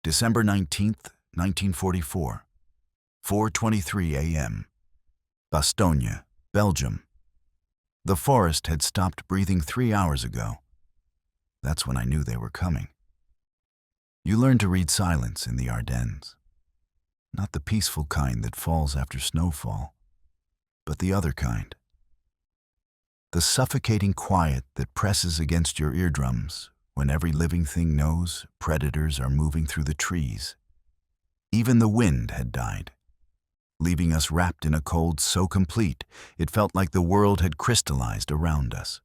December 19th, 1944, 4:23 a.m. Bastogne, Belgium. The forest had stopped breathing 3 hours ago. That's when I knew they were coming. You learn to read silence in the Ardennes. Not the peaceful kind that falls after snowfall, but the other kind. The suffocating quiet that presses against your eardrums when every living thing knows predators are moving through the trees. Even the wind had died, leaving us wrapped in a cold so complete it felt like the world had crystallized around us.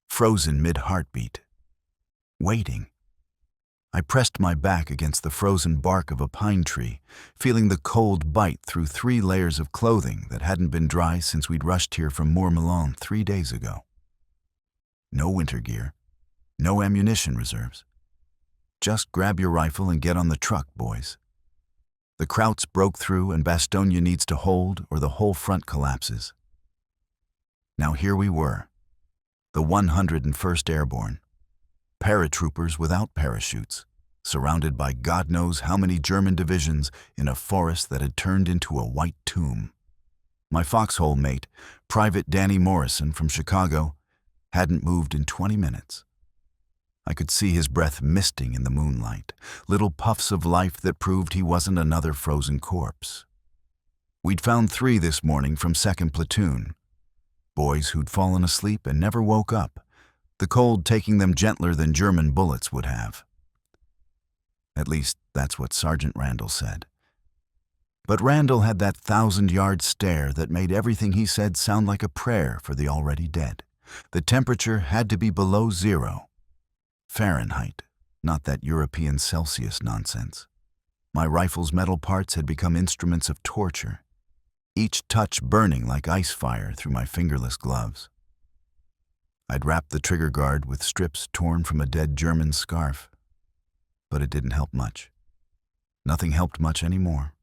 Frozen mid-heartbeat. Waiting. I pressed my back against the frozen bark of a pine tree, feeling the cold bite through 3 layers of clothing that hadn't been dry since we'd rushed here from Mourmelon 3 days ago. No winter gear, no ammunition reserves. Just grab your rifle and get on the truck, boys. The Krauts broke through and Bastogne needs to hold or the whole front collapses. Now here we were, the 101st Airborne. Paratroopers without parachutes, surrounded by God knows how many German divisions in a forest that had turned into a white tomb. My foxhole mate, Private Danny Morrison from Chicago, hadn't moved in 20 minutes. I could see his breath misting in the moonlight, little puffs of life that proved he wasn't another frozen corpse. We'd found 3 this morning from 2nd Platoon, boys who'd fallen asleep and never woke up, the cold taking them gentler than German bullets would have. At least, that's what Sergeant Randall said. But Randall had that 1,000-yard stare that made everything he said sound like a prayer for the already dead. The temperature had to be below 0. Fahrenheit, not that European Celsius nonsense. My rifle's metal parts had become instruments of torture, each touch burning like ice fire through my fingerless gloves. I'd wrapped the trigger guard with strips torn from a dead German scarf, but it didn't help much. Nothing helped much anymore.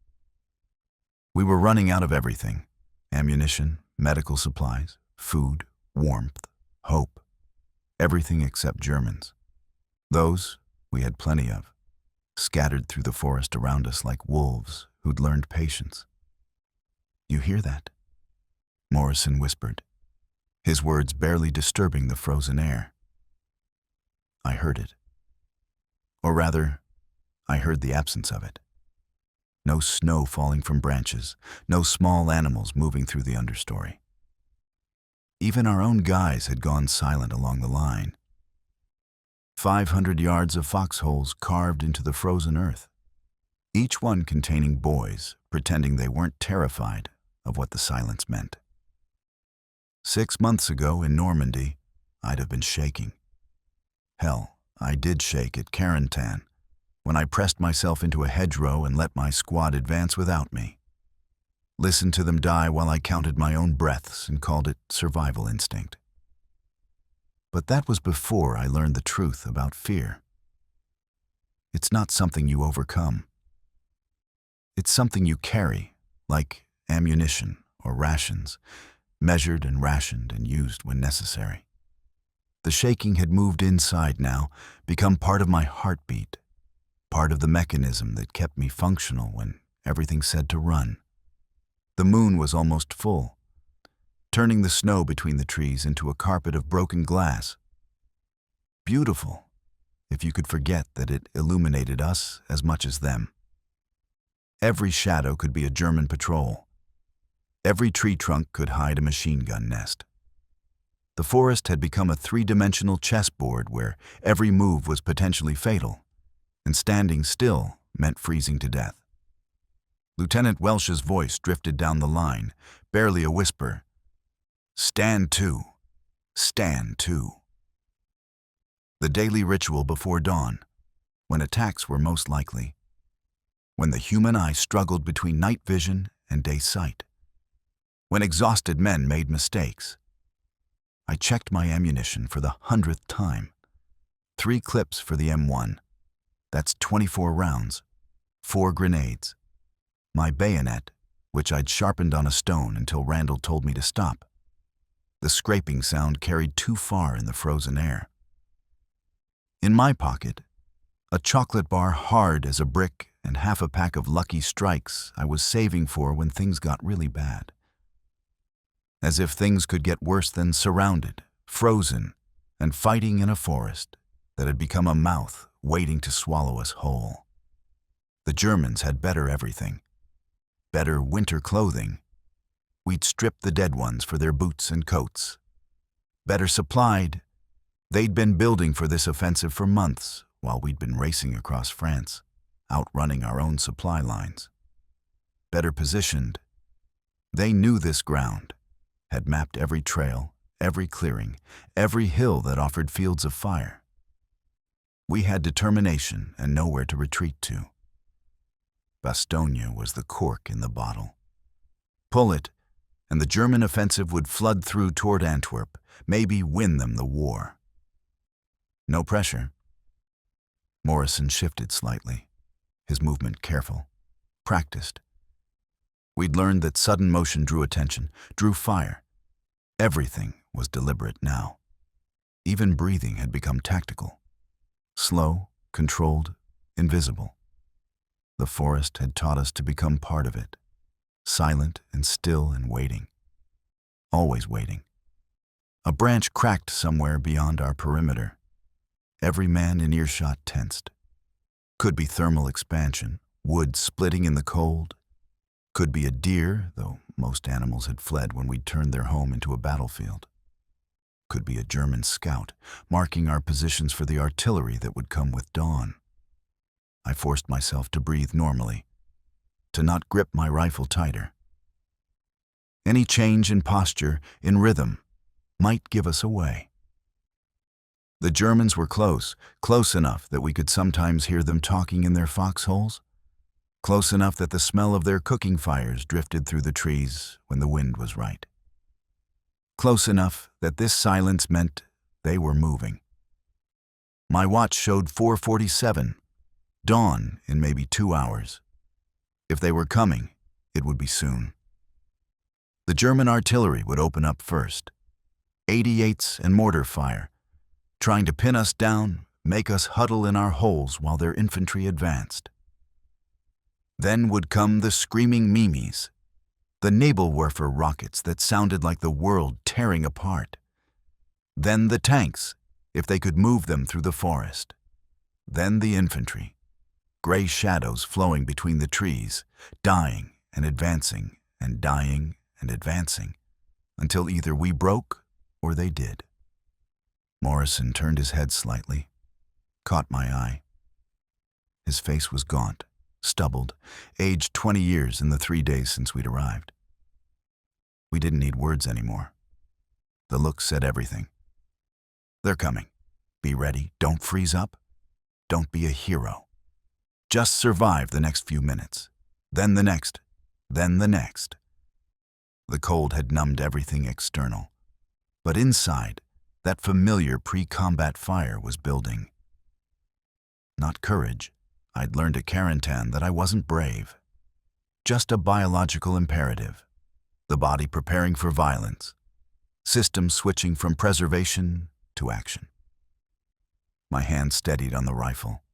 We were running out of everything: ammunition, medical supplies, food, warmth, hope, everything except Germans. Those we had plenty of, scattered through the forest around us like wolves who'd learned patience. "You hear that?" Morrison whispered, his words barely disturbing the frozen air. I heard it. Or rather, I heard the absence of it. No snow falling from branches, no small animals moving through the understory. Even our own guys had gone silent along the line. 500 yards of foxholes carved into the frozen earth, each one containing boys pretending they weren't terrified of what the silence meant. 6 months ago in Normandy, I'd have been shaking. Hell, I did shake at Carentan, when I pressed myself into a hedgerow and let my squad advance without me. Listened to them die while I counted my own breaths and called it survival instinct. But that was before I learned the truth about fear. It's not something you overcome. It's something you carry, like ammunition or rations, measured and rationed and used when necessary. The shaking had moved inside now, become part of my heartbeat, part of the mechanism that kept me functional when everything said to run. The moon was almost full, turning the snow between the trees into a carpet of broken glass. Beautiful, if you could forget that it illuminated us as much as them. Every shadow could be a German patrol. Every tree trunk could hide a machine gun nest. The forest had become a 3-dimensional chessboard where every move was potentially fatal, and standing still meant freezing to death. Lieutenant Welsh's voice drifted down the line, barely a whisper. "Stand to. Stand to." The daily ritual before dawn, when attacks were most likely, when the human eye struggled between night vision and day sight, when exhausted men made mistakes. I checked my ammunition for the 100th time. 3 clips for the M1. That's 24 rounds. 4 grenades. My bayonet, which I'd sharpened on a stone until Randall told me to stop. The scraping sound carried too far in the frozen air. In my pocket, A chocolate bar hard as a brick and half a pack of Lucky Strikes I was saving for when things got really bad. As if things could get worse than surrounded, frozen, and fighting in a forest that had become a mouth waiting to swallow us whole. The Germans had better everything. Better winter clothing. We'd stripped the dead ones for their boots and coats. Better supplied. They'd been building for this offensive for months while we'd been racing across France, outrunning our own supply lines. Better positioned. They knew this ground, had mapped every trail, every clearing, every hill that offered fields of fire. We had determination and nowhere to retreat to. Bastogne was the cork in the bottle. Pull it, and the German offensive would flood through toward Antwerp, maybe win them the war. No pressure. Morrison shifted slightly, his movement careful, practiced. We'd learned that sudden motion drew attention, drew fire. Everything was deliberate now. Even breathing had become tactical. Slow, controlled, invisible. The forest had taught us to become part of it, silent and still and waiting. Always waiting. A branch cracked somewhere beyond our perimeter. Every man in earshot tensed. Could be thermal expansion, wood splitting in the cold. Could be a deer, though most animals had fled when we'd turned their home into a battlefield. Could be a German scout, marking our positions for the artillery that would come with dawn. I forced myself to breathe normally, to not grip my rifle tighter. Any change in posture, in rhythm, might give us away. The Germans were close enough that we could sometimes hear them talking in their foxholes, close enough that the smell of their cooking fires drifted through the trees when the wind was right. Close enough that this silence meant they were moving. My watch showed 4:47, dawn in maybe 2 hours. If they were coming, it would be soon. The German artillery would open up first. 88s and mortar fire, trying to pin us down, make us huddle in our holes while their infantry advanced. Then would come the screaming Mimis, the Nebelwerfer rockets that sounded like the world tearing apart. Then the tanks, if they could move them through the forest. Then the infantry, gray shadows flowing between the trees, dying and advancing and dying and advancing, until either we broke or they did. Morrison turned his head slightly, caught my eye. His face was gaunt, stubbled, aged 20 years in the 3 days since we'd arrived. We didn't need words anymore. The look said everything. They're coming. Be ready. Don't freeze up. Don't be a hero. Just survive the next few minutes. Then the next. Then the next. The cold had numbed everything external. But inside, that familiar pre-combat fire was building. Not courage. I'd learned at Carentan that I wasn't brave. Just a biological imperative. The body preparing for violence. Systems switching from preservation to action. My hand steadied on the rifle.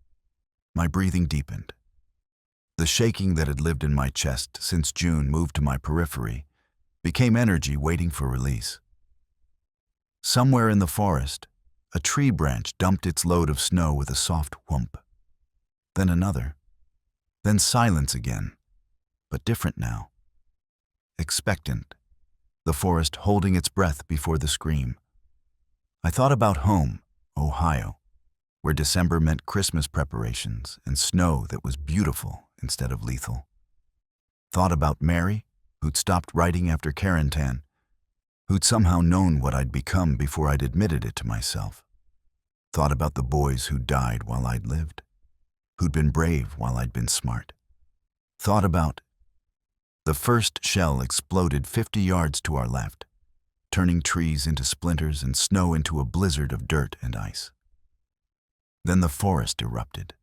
My breathing deepened. The shaking that had lived in my chest since June moved to my periphery, became energy waiting for release. Somewhere in the forest, a tree branch dumped its load of snow with a soft whoomp. Then another. Then silence again, but different now. Expectant, the forest holding its breath before the scream. I thought about home, Ohio, where December meant Christmas preparations and snow that was beautiful instead of lethal. Thought about Mary, who'd stopped writing after Carentan, who'd somehow known what I'd become before I'd admitted it to myself. Thought about the boys who died while I'd lived, who'd been brave while I'd been smart. Thought about the first shell exploded 50 yards to our left, turning trees into splinters and snow into a blizzard of dirt and ice. Then the forest erupted.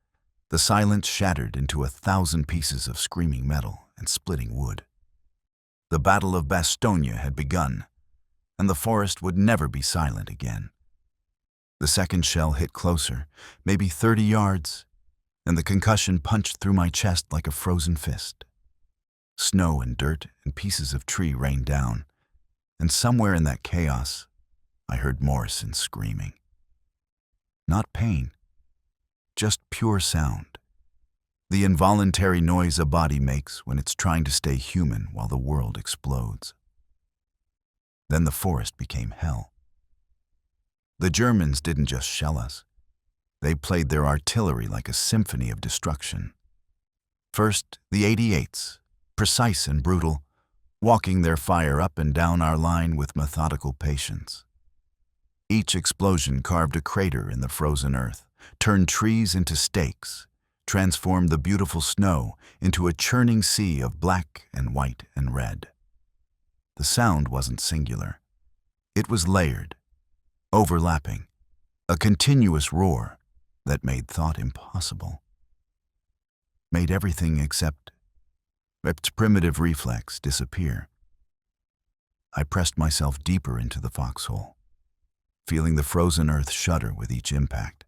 The silence shattered into 1,000 pieces of screaming metal and splitting wood. The Battle of Bastogne had begun, and the forest would never be silent again. The second shell hit closer, maybe 30 yards, and the concussion punched through my chest like a frozen fist. Snow and dirt and pieces of tree rained down, and somewhere in that chaos, I heard Morrison screaming. Not pain, just pure sound. The involuntary noise a body makes when it's trying to stay human while the world explodes. Then the forest became hell. The Germans didn't just shell us. They played their artillery like a symphony of destruction. First, the 88s, precise and brutal, walking their fire up and down our line with methodical patience. Each explosion carved a crater in the frozen earth, turned trees into stakes, transformed the beautiful snow into a churning sea of black and white and red. The sound wasn't singular. It was layered, overlapping, a continuous roar that made thought impossible. Made everything except its primitive reflex disappear. I pressed myself deeper into the foxhole, feeling the frozen earth shudder with each impact.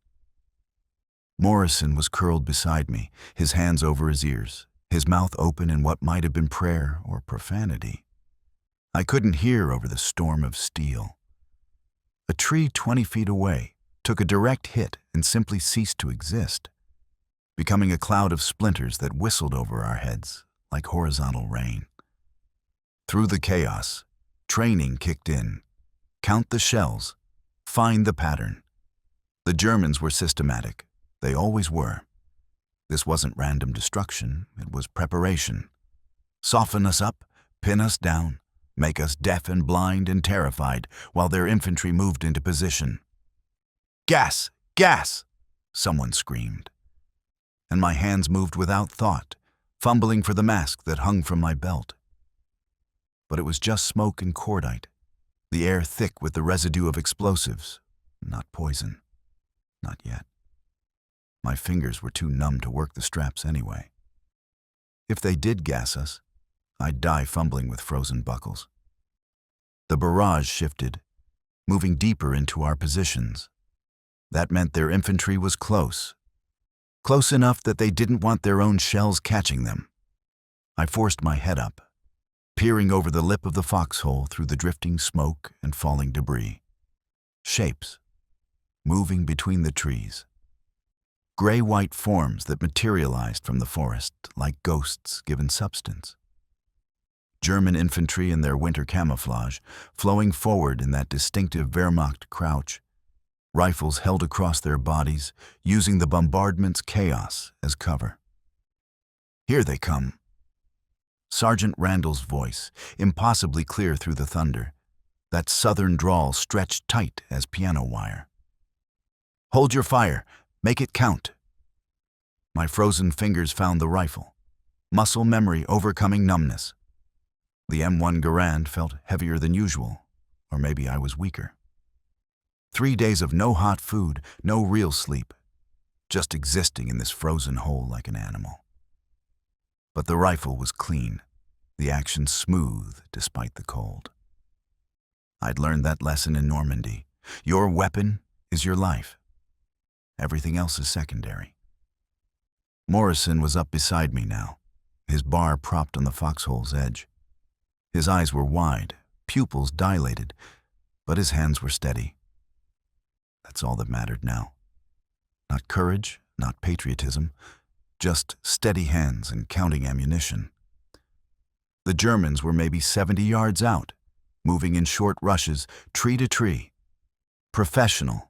Morrison was curled beside me, his hands over his ears, his mouth open in what might have been prayer or profanity. I couldn't hear over the storm of steel. A tree 20 feet away took a direct hit and simply ceased to exist, becoming a cloud of splinters that whistled over our heads like horizontal rain. Through the chaos, training kicked in. Count the shells, find the pattern. The Germans were systematic. They always were. This wasn't random destruction, it was preparation. Soften us up, pin us down, make us deaf and blind and terrified while their infantry moved into position. Gas! Gas! Someone screamed. And my hands moved without thought, fumbling for the mask that hung from my belt. But it was just smoke and cordite, the air thick with the residue of explosives, not poison. Not yet. My fingers were too numb to work the straps anyway. If they did gas us, I'd die fumbling with frozen buckles. The barrage shifted, moving deeper into our positions. That meant their infantry was close. Close enough that they didn't want their own shells catching them. I forced my head up, peering over the lip of the foxhole through the drifting smoke and falling debris. Shapes, moving between the trees. Gray-white forms that materialized from the forest like ghosts given substance. German infantry in their winter camouflage, flowing forward in that distinctive Wehrmacht crouch, rifles held across their bodies, using the bombardment's chaos as cover. Here they come. Sergeant Randall's voice, impossibly clear through the thunder, that southern drawl stretched tight as piano wire. Hold your fire. Make it count. My frozen fingers found the rifle, muscle memory overcoming numbness. The M1 Garand felt heavier than usual, or maybe I was weaker. 3 days of no hot food, no real sleep, just existing in this frozen hole like an animal. But the rifle was clean, the action smooth despite the cold. I'd learned that lesson in Normandy. Your weapon is your life. Everything else is secondary. Morrison was up beside me now, his bar propped on the foxhole's edge. His eyes were wide, pupils dilated, but his hands were steady. That's all that mattered now. Not courage, not patriotism, just steady hands and counting ammunition. The Germans were maybe 70 yards out, moving in short rushes, tree to tree. Professional,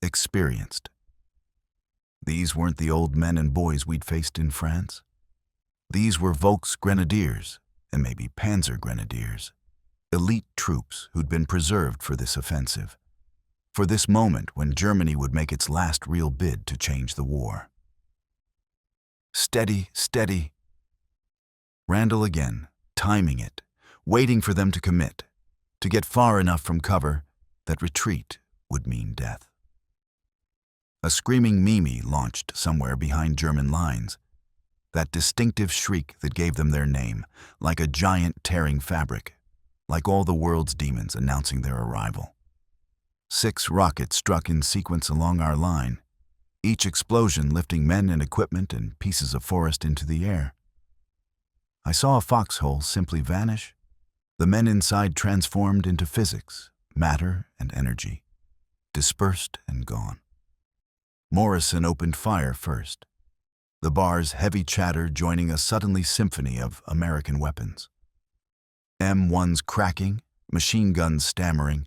experienced. These weren't the old men and boys we'd faced in France. These were Volks Grenadiers, and maybe Panzer Grenadiers, elite troops who'd been preserved for this offensive, for this moment when Germany would make its last real bid to change the war. Steady, steady. Randall again, timing it, waiting for them to commit, to get far enough from cover that retreat would mean death. A screaming Mimi launched somewhere behind German lines, that distinctive shriek that gave them their name, like a giant tearing fabric, like all the world's demons announcing their arrival. 6 rockets struck in sequence along our line, each explosion lifting men and equipment and pieces of forest into the air. I saw a foxhole simply vanish, the men inside transformed into physics, matter and energy, dispersed and gone. Morrison opened fire first, the bar's heavy chatter joining a suddenly symphony of American weapons. M1s cracking, machine guns stammering,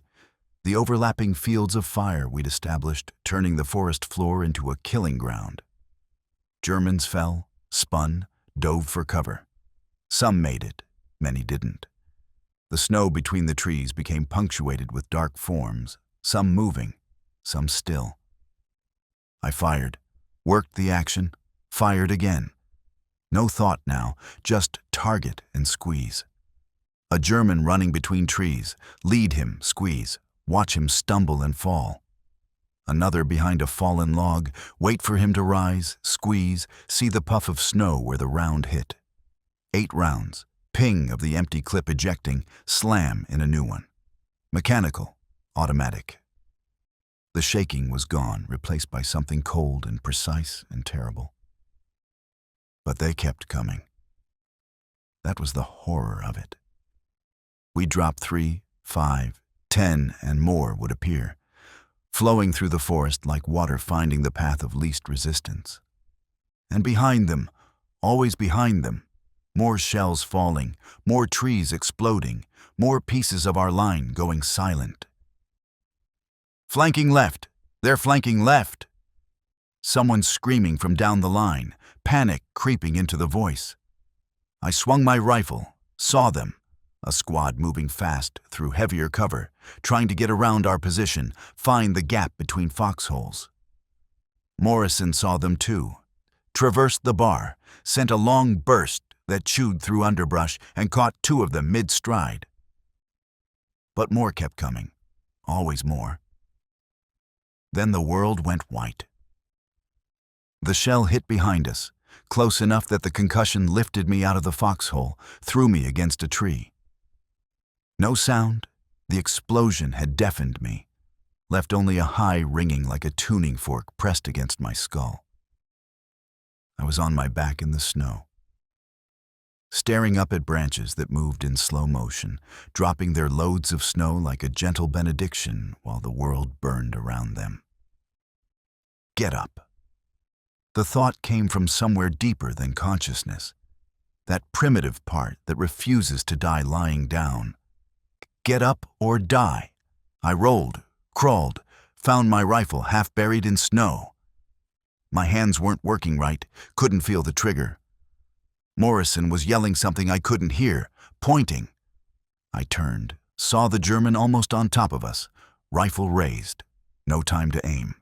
the overlapping fields of fire we'd established turning the forest floor into a killing ground. Germans fell, spun, dove for cover. Some made it, many didn't. The snow between the trees became punctuated with dark forms, some moving, some still. I fired, worked the action, fired again. No thought now, just target and squeeze. A German running between trees, lead him, squeeze, watch him stumble and fall. Another behind a fallen log, wait for him to rise, squeeze, see the puff of snow where the round hit. 8 rounds, ping of the empty clip ejecting, slam in a new one. Mechanical, automatic. The shaking was gone, replaced by something cold and precise and terrible. But they kept coming. That was the horror of it. We dropped 3, 5, 10, and more would appear, flowing through the forest like water finding the path of least resistance. And behind them, always behind them, more shells falling, more trees exploding, more pieces of our line going silent. Flanking left! They're flanking left! Someone screaming from down the line, panic creeping into the voice. I swung my rifle, saw them. A squad moving fast through heavier cover, trying to get around our position, find the gap between foxholes. Morrison saw them too, traversed the bar, sent a long burst that chewed through underbrush and caught 2 of them mid-stride. But more kept coming, always more. Then the world went white. The shell hit behind us, close enough that the concussion lifted me out of the foxhole, threw me against a tree. No sound, the explosion had deafened me, left only a high ringing like a tuning fork pressed against my skull. I was on my back in the snow, staring up at branches that moved in slow motion, dropping their loads of snow like a gentle benediction while the world burned around them. Get up. The thought came from somewhere deeper than consciousness, that primitive part that refuses to die lying down. Get up or die. I rolled, crawled, found my rifle half buried in snow. My hands weren't working right, couldn't feel the trigger. Morrison was yelling something I couldn't hear, pointing. I turned, saw the German almost on top of us, rifle raised, no time to aim.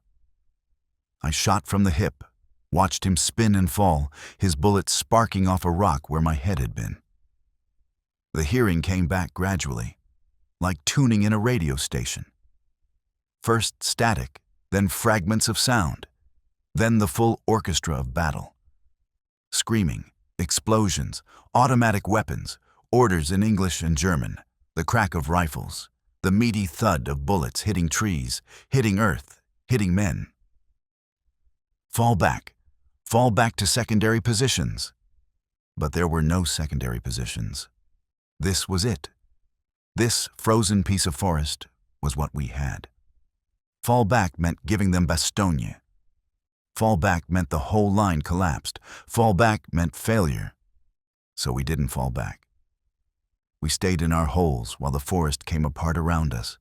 I shot from the hip, watched him spin and fall, his bullet sparking off a rock where my head had been. The hearing came back gradually, like tuning in a radio station. First static, then fragments of sound, then the full orchestra of battle. Screaming, explosions, automatic weapons, orders in English and German, the crack of rifles, the meaty thud of bullets hitting trees, hitting earth, hitting men. Fall back to secondary positions. But there were no secondary positions. This was it. This frozen piece of forest was what we had. Fall back meant giving them Bastogne. Fall back meant the whole line collapsed. Fall back meant failure. So we didn't fall back. We stayed in our holes while the forest came apart around us,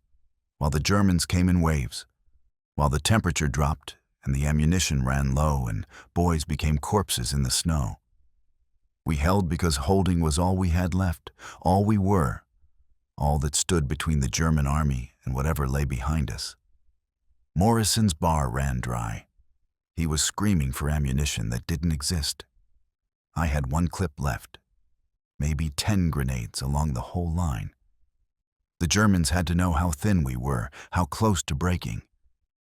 while the Germans came in waves, while the temperature dropped and the ammunition ran low and boys became corpses in the snow. We held because holding was all we had left, all we were, all that stood between the German army and whatever lay behind us. Morrison's bar ran dry. He was screaming for ammunition that didn't exist. I had 1 clip left, maybe 10 grenades along the whole line. The Germans had to know how thin we were, how close to breaking.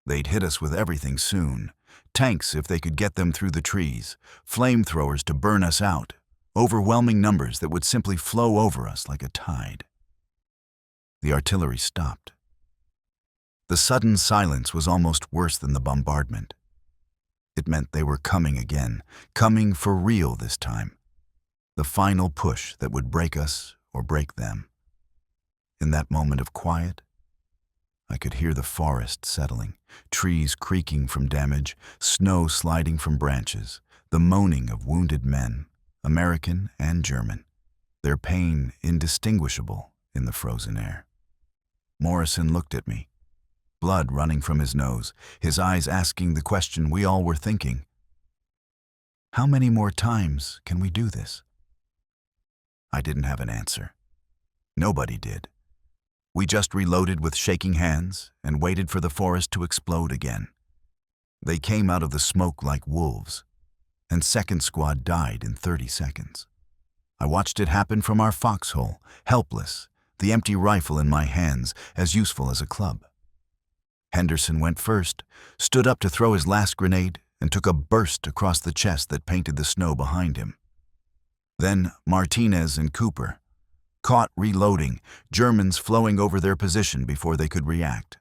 They'd hit us with everything soon. Tanks if they could get them through the trees, flamethrowers to burn us out, overwhelming numbers that would simply flow over us like a tide. The artillery stopped. The sudden silence was almost worse than the bombardment. It meant they were coming again, coming for real this time. The final push that would break us or break them. In that moment of quiet, I could hear the forest settling, trees creaking from damage, snow sliding from branches, the moaning of wounded men, American and German, their pain indistinguishable in the frozen air. Morrison looked at me, blood running from his nose, his eyes asking the question we all were thinking. How many more times can we do this? I didn't have an answer. Nobody did. We just reloaded with shaking hands and waited for the forest to explode again. They came out of the smoke like wolves, and second squad died in 30 seconds. I watched it happen from our foxhole, helpless, the empty rifle in my hands, as useful as a club. Henderson went first, stood up to throw his last grenade, and took a burst across the chest that painted the snow behind him. Then Martinez and Cooper, caught reloading, Germans flowing over their position before they could react.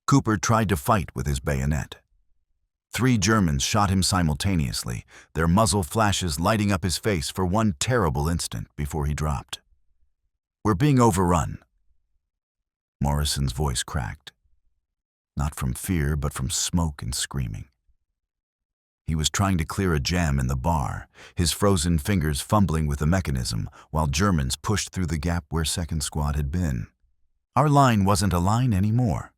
Cooper tried to fight with his bayonet. 3 Germans shot him simultaneously, their muzzle flashes lighting up his face for one terrible instant before he dropped. "We're being overrun." Morrison's voice cracked, not from fear but from smoke and screaming. He was trying to clear a jam in the bar, his frozen fingers fumbling with the mechanism while Germans pushed through the gap where second squad had been. Our line wasn't a line anymore.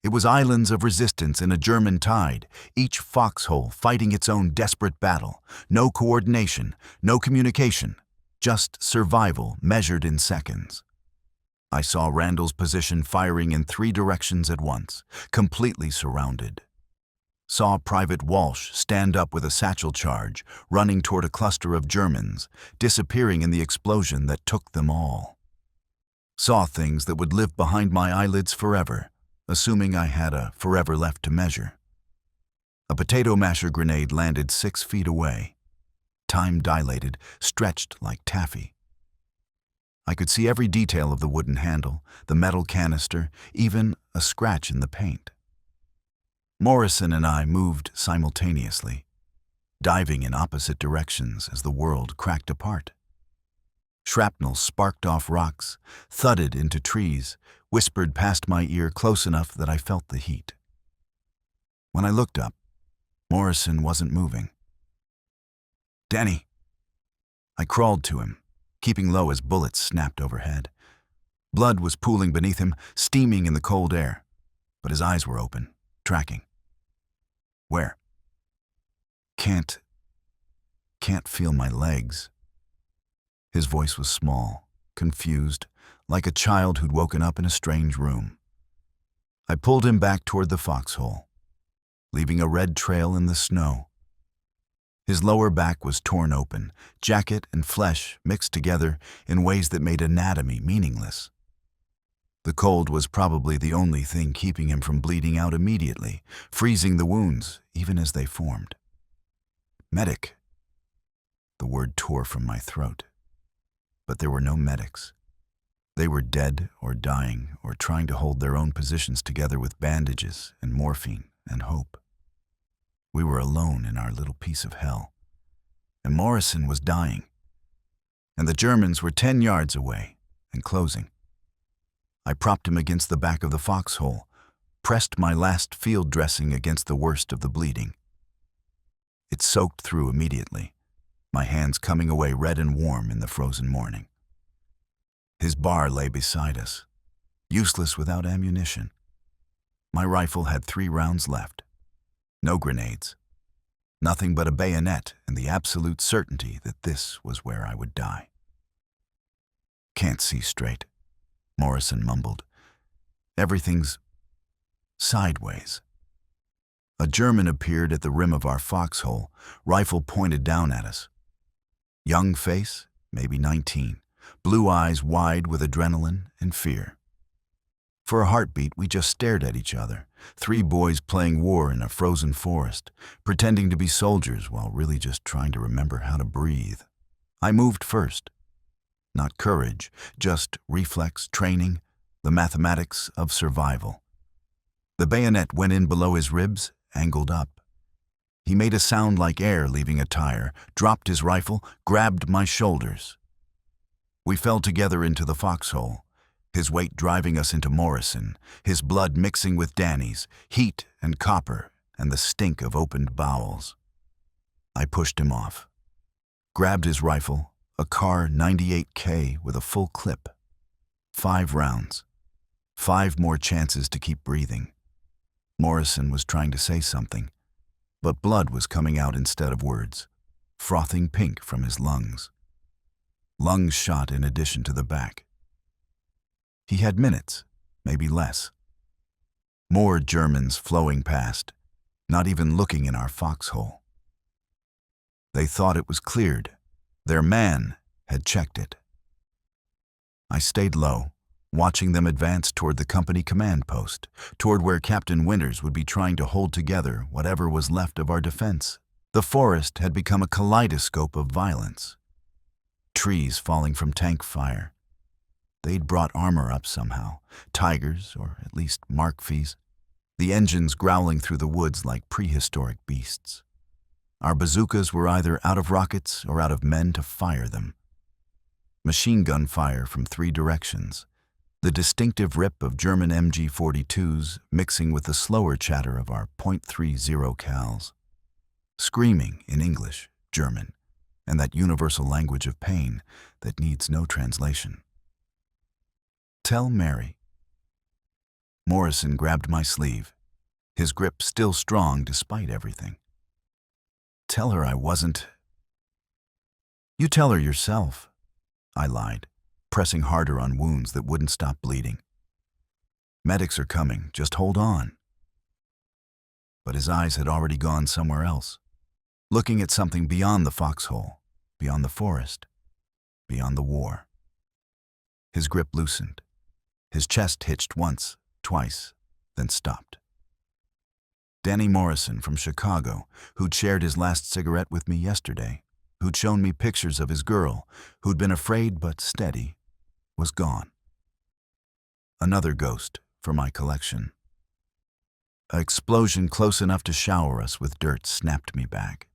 It was islands of resistance in a German tide, each foxhole fighting its own desperate battle. No coordination, no communication, just survival measured in seconds. I saw Randall's position firing in 3 directions at once, completely surrounded. Saw Private Walsh stand up with a satchel charge, running toward a cluster of Germans, disappearing in the explosion that took them all. Saw things that would live behind my eyelids forever, assuming I had a forever left to measure. A potato masher grenade landed 6 feet away. Time dilated, stretched like taffy. I could see every detail of the wooden handle, the metal canister, even a scratch in the paint. Morrison and I moved simultaneously, diving in opposite directions as the world cracked apart. Shrapnel sparked off rocks, thudded into trees, whispered past my ear close enough that I felt the heat. When I looked up, Morrison wasn't moving. "Danny." I crawled to him, keeping low as bullets snapped overhead. Blood was pooling beneath him, steaming in the cold air, but his eyes were open, tracking. "Where?" Can't feel my legs." His voice was small, confused, like a child who'd woken up in a strange room. I pulled him back toward the foxhole, leaving a red trail in the snow. His lower back was torn open, jacket and flesh mixed together in ways that made anatomy meaningless. The cold was probably the only thing keeping him from bleeding out immediately, freezing the wounds even as they formed. "Medic." The word tore from my throat. But there were no medics. They were dead or dying or trying to hold their own positions together with bandages and morphine and hope. We were alone in our little piece of hell. And Morrison was dying. And the Germans were 10 yards away and closing. I propped him against the back of the foxhole, pressed my last field dressing against the worst of the bleeding. It soaked through immediately, my hands coming away red and warm in the frozen morning. His bar lay beside us, useless without ammunition. My rifle had 3 rounds left. No grenades. Nothing but a bayonet and the absolute certainty that this was where I would die. "Can't see straight," Morrison mumbled. "Everything's sideways." A German appeared at the rim of our foxhole, rifle pointed down at us. Young face, maybe 19, blue eyes wide with adrenaline and fear. For a heartbeat, we just stared at each other, 3 boys playing war in a frozen forest, pretending to be soldiers while really just trying to remember how to breathe. I moved first. Not courage, just reflex, training, the mathematics of survival. The bayonet went in below his ribs, angled up. He made a sound like air leaving a tire, dropped his rifle, grabbed my shoulders. We fell together into the foxhole, his weight driving us into Morrison, his blood mixing with Danny's, heat and copper and the stink of opened bowels. I pushed him off, grabbed his rifle, a Car 98K with a full clip. 5 rounds. 5 more chances to keep breathing. Morrison was trying to say something, but blood was coming out instead of words, frothing pink from his lungs. Lungs shot in addition to the back. He had minutes, maybe less. More Germans flowing past, not even looking in our foxhole. They thought it was cleared. Their man had checked it. I stayed low, watching them advance toward the company command post, toward where Captain Winters would be trying to hold together whatever was left of our defense. The forest had become a kaleidoscope of violence. Trees falling from tank fire. They'd brought armor up somehow, tigers or at least markfies. The engines growling through the woods like prehistoric beasts. Our bazookas were either out of rockets or out of men to fire them. Machine gun fire from 3 directions. The distinctive rip of German MG-42s mixing with the slower chatter of our .30 cals. Screaming in English, German, and that universal language of pain that needs no translation. Tell Mary. Morrison grabbed my sleeve, his grip still strong despite everything. Tell her I wasn't. You tell her yourself, I lied, pressing harder on wounds that wouldn't stop bleeding. Medics are coming, just hold on. But his eyes had already gone somewhere else, looking at something beyond the foxhole, beyond the forest, beyond the war. His grip loosened. His chest hitched once, twice, then stopped. Danny Morrison from Chicago, who'd shared his last cigarette with me yesterday, who'd shown me pictures of his girl, who'd been afraid but steady, was gone. Another ghost for my collection. An explosion close enough to shower us with dirt snapped me back.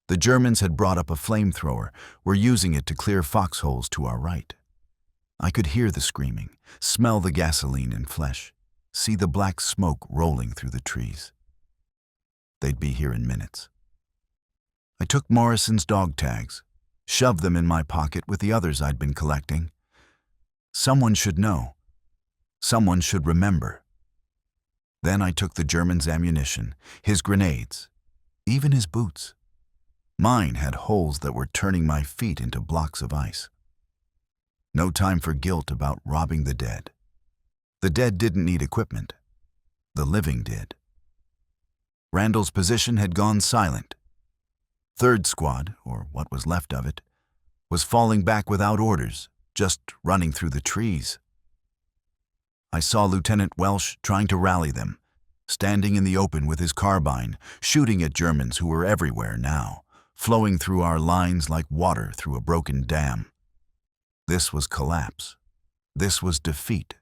The Germans had brought up a flamethrower, were using it to clear foxholes to our right. I could hear the screaming, smell the gasoline and flesh, see the black smoke rolling through the trees. They'd be here in minutes. I took Morrison's dog tags, shoved them in my pocket with the others I'd been collecting. Someone should know. Someone should remember. Then I took the German's ammunition, his grenades, even his boots. Mine had holes that were turning my feet into blocks of ice. No time for guilt about robbing the dead. The dead didn't need equipment. The living did. Randall's position had gone silent. 3rd Squad, or what was left of it, was falling back without orders, just running through the trees. I saw Lieutenant Welsh trying to rally them, standing in the open with his carbine, shooting at Germans who were everywhere now, flowing through our lines like water through a broken dam. This was collapse. This was defeat.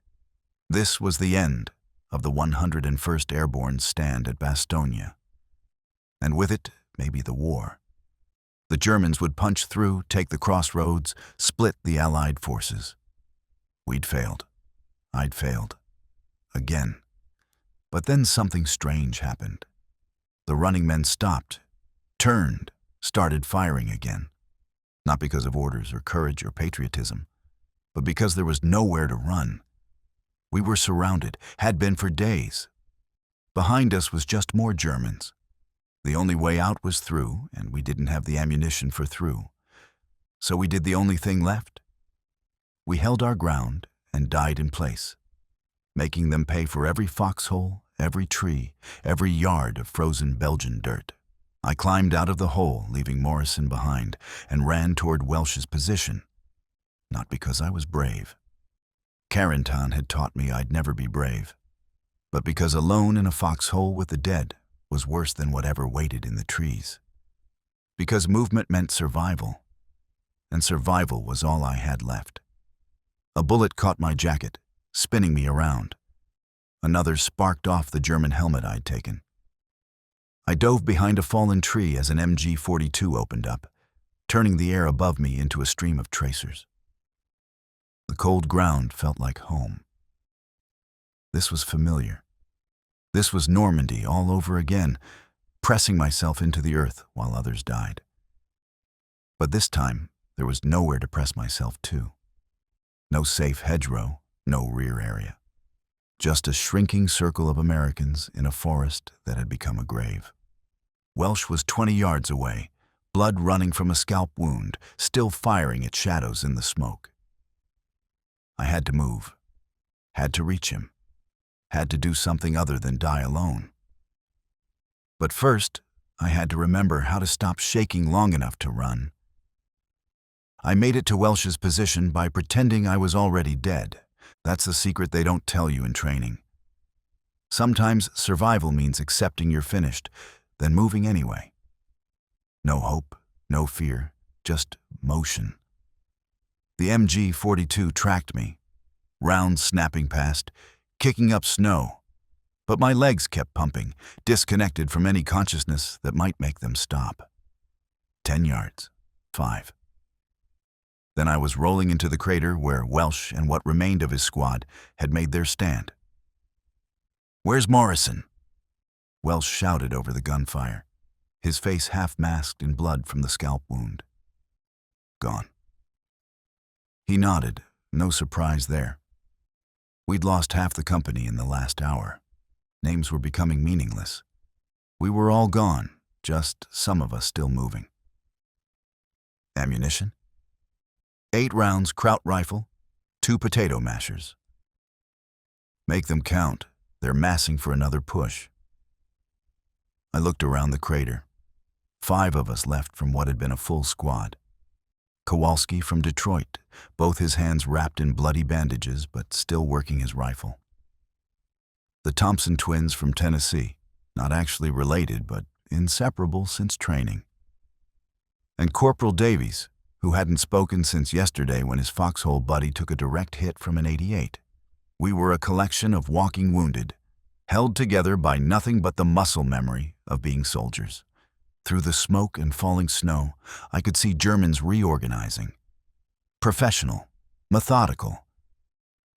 This was the end of the 101st Airborne stand at Bastogne. And with it, maybe the war. The Germans would punch through, take the crossroads, split the Allied forces. We'd failed. I'd failed. Again. But then something strange happened. The running men stopped, turned, started firing again. Not because of orders or courage or patriotism, but because there was nowhere to run. We were surrounded, had been for days. Behind us was just more Germans. The only way out was through, and we didn't have the ammunition for through. So we did the only thing left. We held our ground and died in place, making them pay for every foxhole, every tree, every yard of frozen Belgian dirt. I climbed out of the hole, leaving Morrison behind, and ran toward Welsh's position. Not because I was brave. Carentan had taught me I'd never be brave, but because alone in a foxhole with the dead was worse than whatever waited in the trees. Because movement meant survival, and survival was all I had left. A bullet caught my jacket, spinning me around. Another sparked off the German helmet I'd taken. I dove behind a fallen tree as an MG-42 opened up, turning the air above me into a stream of tracers. The cold ground felt like home. This was familiar. This was Normandy all over again, pressing myself into the earth while others died. But this time, there was nowhere to press myself to. No safe hedgerow, no rear area. Just a shrinking circle of Americans in a forest that had become a grave. Welsh was 20 yards away, blood running from a scalp wound, still firing at shadows in the smoke. I had to move, had to reach him, had to do something other than die alone. But first, I had to remember how to stop shaking long enough to run. I made it to Welsh's position by pretending I was already dead. That's the secret they don't tell you in training. Sometimes survival means accepting you're finished, then moving anyway. No hope, no fear, just motion. The MG-42 tracked me, rounds snapping past, kicking up snow, but my legs kept pumping, disconnected from any consciousness that might make them stop. 10 yards, 5. Then I was rolling into the crater where Welsh and what remained of his squad had made their stand. "Where's Morrison?" Welsh shouted over the gunfire, his face half-masked in blood from the scalp wound. "Gone." He nodded, no surprise there. We'd lost half the company in the last hour. Names were becoming meaningless. We were all gone, just some of us still moving. Ammunition? 8 rounds Kraut rifle, 2 potato mashers. Make them count. They're massing for another push. I looked around the crater. 5 of us left from what had been a full squad. Kowalski from Detroit, both his hands wrapped in bloody bandages but still working his rifle. The Thompson twins from Tennessee, not actually related but inseparable since training. And Corporal Davies, who hadn't spoken since yesterday when his foxhole buddy took a direct hit from an .88. We were a collection of walking wounded, held together by nothing but the muscle memory of being soldiers. Through the smoke and falling snow, I could see Germans reorganizing. Professional, methodical.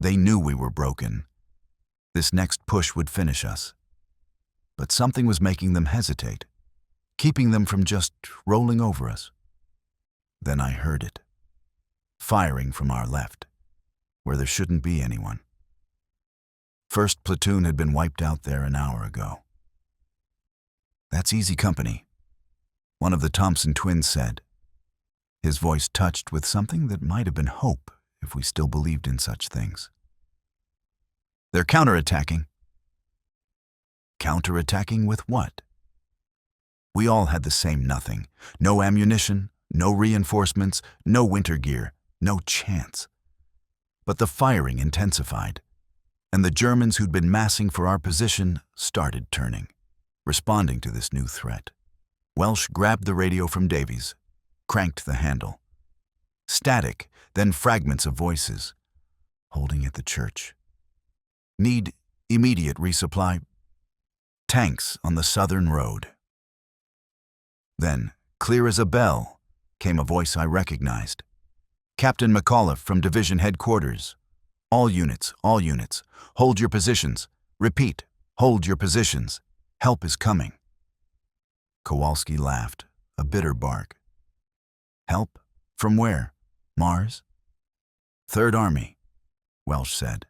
They knew we were broken. This next push would finish us. But something was making them hesitate, keeping them from just rolling over us. Then I heard it. Firing from our left, where there shouldn't be anyone. First platoon had been wiped out there an hour ago. "That's easy company," one of the Thompson twins said. His voice touched with something that might have been hope if we still believed in such things. "They're counterattacking." Counterattacking with what? We all had the same nothing. No ammunition, no reinforcements, no winter gear, no chance. But the firing intensified, and the Germans who'd been massing for our position started turning, responding to this new threat. Welsh grabbed the radio from Davies, cranked the handle. Static, then fragments of voices. Holding at the church. Need immediate resupply. Tanks on the southern road. Then, clear as a bell, came a voice I recognized. Captain McAuliffe from Division Headquarters. All units, hold your positions. Repeat, hold your positions. Help is coming." Kowalski laughed, a bitter bark. "Help? From where? Mars?" "Third Army," Welsh said,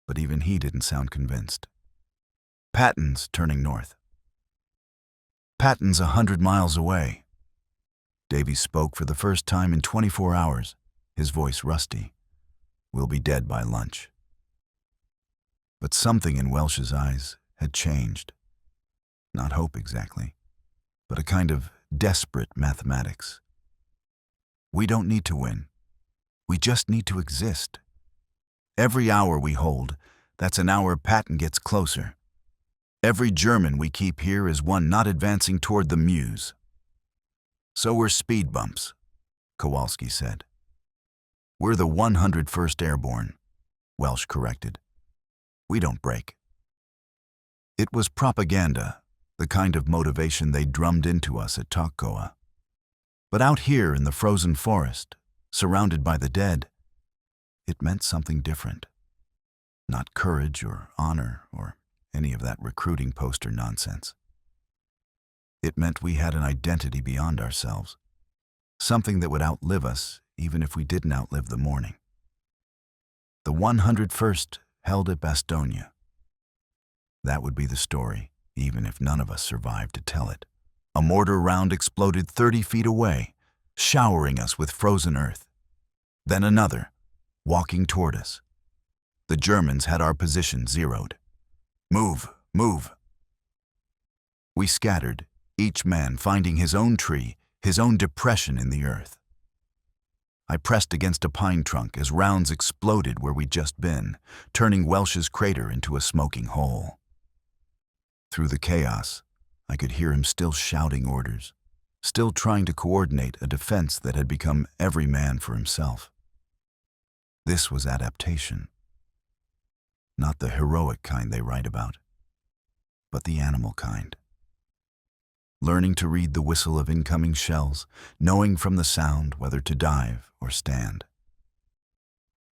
but even he didn't sound convinced. "Patton's turning north." "Patton's 100 miles away." Davies spoke for the first time in 24 hours, his voice rusty. "We'll be dead by lunch." But something in Welsh's eyes had changed. Not hope exactly, but a kind of desperate mathematics. We don't need to win. We just need to exist. Every hour we hold, that's an hour Patton gets closer. Every German we keep here is one not advancing toward the Meuse. "So we're speed bumps," Kowalski said. "We're the 101st Airborne," Welsh corrected. "We don't break." It was propaganda, the kind of motivation they drummed into us at Takkoa. But out here in the frozen forest, surrounded by the dead, it meant something different. Not courage or honor or any of that recruiting poster nonsense. It meant we had an identity beyond ourselves, something that would outlive us even if we didn't outlive the morning. The 101st held at Bastogne. That would be the story, even if none of us survived to tell it. A mortar round exploded 30 feet away, showering us with frozen earth. Then another, walking toward us. The Germans had our position zeroed. Move, move. We scattered, each man finding his own tree, his own depression in the earth. I pressed against a pine trunk as rounds exploded where we'd just been, turning Welsh's crater into a smoking hole. Through the chaos, I could hear him still shouting orders, still trying to coordinate a defense that had become every man for himself. This was adaptation. Not the heroic kind they write about, but the animal kind. Learning to read the whistle of incoming shells, knowing from the sound whether to dive or stand.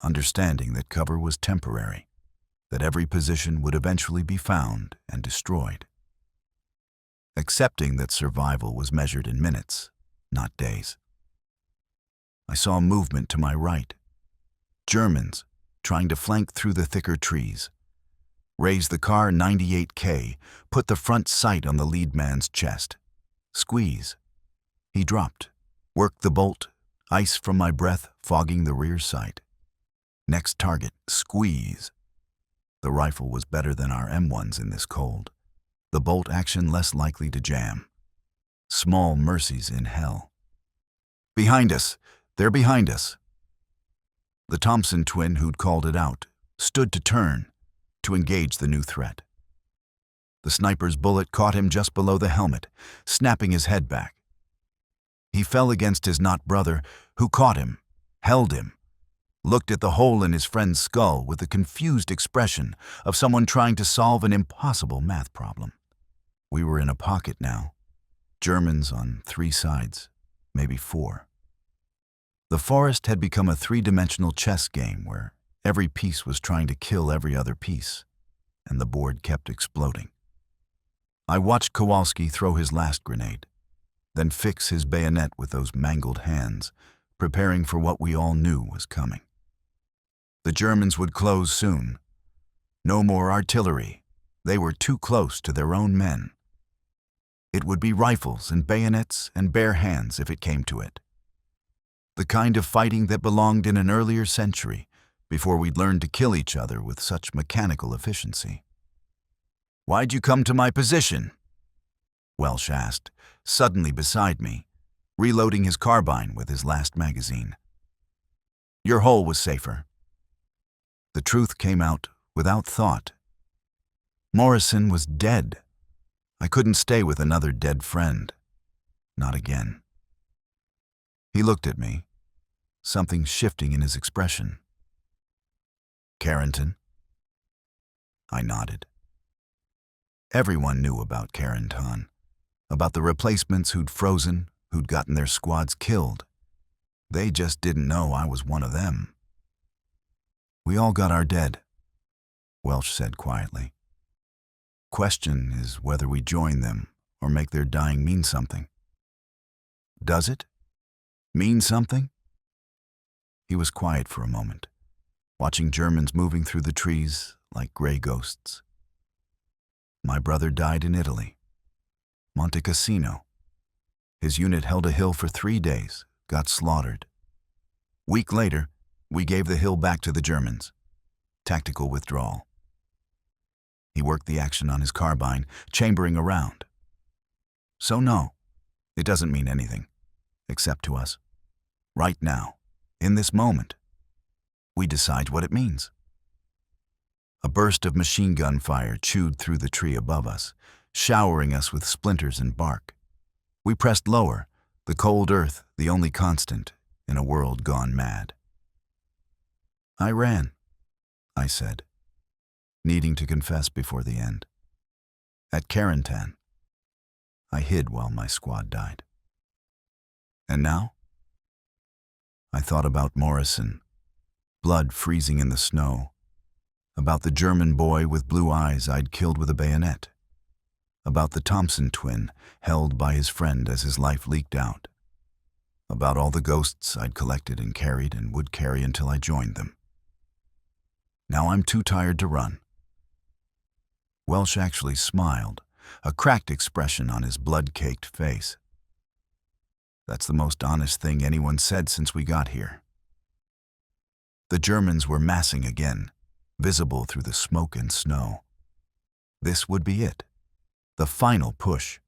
Understanding that cover was temporary, that every position would eventually be found and destroyed. Accepting that survival was measured in minutes, not days. I saw movement to my right. Germans trying to flank through the thicker trees. Raise the car 98K, put the front sight on the lead man's chest. Squeeze. He dropped. Worked the bolt, ice from my breath fogging the rear sight. Next target, squeeze. The rifle was better than our M1s in this cold. The bolt action less likely to jam. Small mercies in hell. Behind us! They're behind us! The Thompson twin who'd called it out stood to turn, to engage the new threat. The sniper's bullet caught him just below the helmet, snapping his head back. He fell against his not brother, who caught him, held him, looked at the hole in his friend's skull with the confused expression of someone trying to solve an impossible math problem. We were in a pocket now. Germans on 3 sides, maybe 4. The forest had become a 3-dimensional chess game where every piece was trying to kill every other piece, and the board kept exploding. I watched Kowalski throw his last grenade, then fix his bayonet with those mangled hands, preparing for what we all knew was coming. The Germans would close soon. No more artillery. They were too close to their own men. It would be rifles and bayonets and bare hands if it came to it. The kind of fighting that belonged in an earlier century, before we'd learned to kill each other with such mechanical efficiency. "Why'd you come to my position?" Welsh asked, suddenly beside me, reloading his carbine with his last magazine. "Your hole was safer." The truth came out without thought. Morrison was dead. I couldn't stay with another dead friend. Not again. He looked at me, something shifting in his expression. "Carrington?" I nodded. Everyone knew about Carrington, about the replacements who'd frozen, who'd gotten their squads killed. They just didn't know I was one of them. "We all got our dead," Welsh said quietly. "Question is whether we join them or make their dying mean something." "Does it? Mean something?" He was quiet for a moment, watching Germans moving through the trees like gray ghosts. "My brother died in Italy. Monte Cassino. His unit held a hill for 3 days, got slaughtered. Week later, we gave the hill back to the Germans. Tactical withdrawal." He worked the action on his carbine, chambering around. "So no, it doesn't mean anything, except to us. Right now, in this moment, we decide what it means." A burst of machine gun fire chewed through the tree above us, showering us with splinters and bark. We pressed lower, the cold earth the only constant in a world gone mad. "I ran," I said, needing to confess before the end. "At Carrington." I hid while my squad died. And now? I thought about Morrison, blood freezing in the snow, about the German boy with blue eyes I'd killed with a bayonet, about the Thompson twin held by his friend as his life leaked out, about all the ghosts I'd collected and carried and would carry until I joined them. Now I'm too tired to run. Welsh actually smiled, a cracked expression on his blood-caked face. That's the most honest thing anyone said since we got here. The Germans were massing again, visible through the smoke and snow. This would be it, the final push.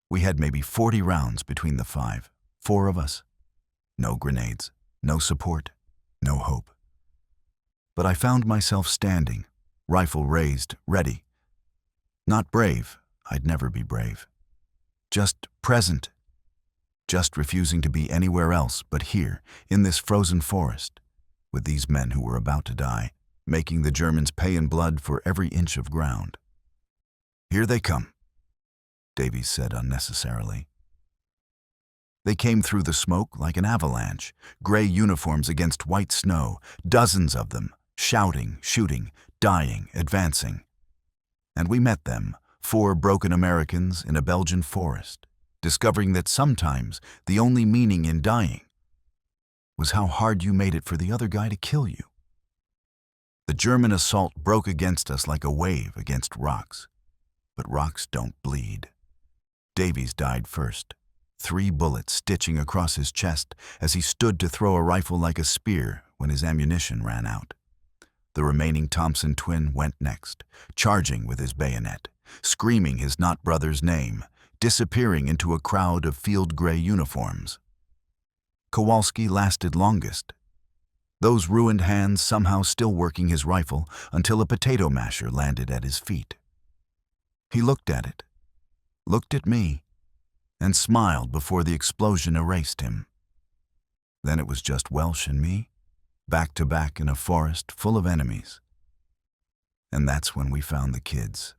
We had maybe 40 rounds between the four of us. No grenades, no support, no hope. But I found myself standing, rifle raised, ready. Not brave, I'd never be brave. Just present. Just refusing to be anywhere else but here, in this frozen forest, with these men who were about to die, making the Germans pay in blood for every inch of ground. Here they come, Davies said unnecessarily. They came through the smoke like an avalanche, gray uniforms against white snow, dozens of them, shouting, shooting, dying, advancing. And we met them, 4 broken Americans in a Belgian forest, discovering that sometimes the only meaning in dying was how hard you made it for the other guy to kill you. The German assault broke against us like a wave against rocks, but rocks don't bleed. Davies died first, 3 bullets stitching across his chest as he stood to throw a rifle like a spear when his ammunition ran out. The remaining Thompson twin went next, charging with his bayonet, screaming his not brother's name, disappearing into a crowd of field gray uniforms. Kowalski lasted longest, those ruined hands somehow still working his rifle until a potato masher landed at his feet. He looked at it, looked at me, and smiled before the explosion erased him. Then it was just Welsh and me, back to back in a forest full of enemies. And that's when we found the kids.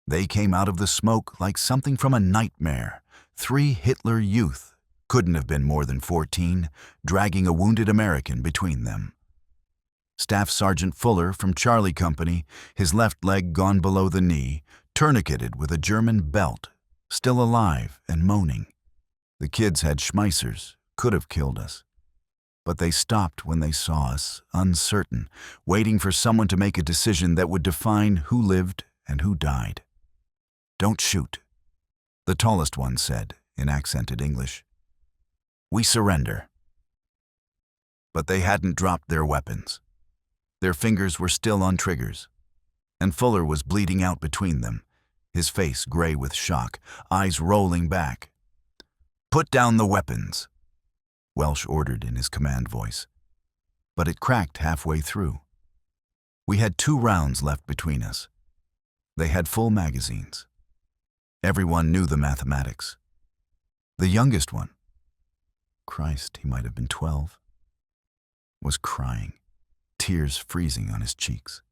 They came out of the smoke like something from a nightmare. 3 Hitler youth, couldn't have been more than 14, dragging a wounded American between them. Staff Sergeant Fuller from Charlie Company, his left leg gone below the knee, tourniqueted with a German belt, still alive and moaning. The kids had Schmeissers, could have killed us. But they stopped when they saw us, uncertain, waiting for someone to make a decision that would define who lived and who died. "Don't shoot," the tallest one said, in accented English. "We surrender." But they hadn't dropped their weapons. Their fingers were still on triggers, and Fuller was bleeding out between them, his face gray with shock, eyes rolling back. "Put down the weapons," Welsh ordered in his command voice. But it cracked halfway through. We had 2 rounds left between us. They had full magazines. Everyone knew the mathematics. The youngest one, Christ, he might have been 12, was crying, tears freezing on his cheeks.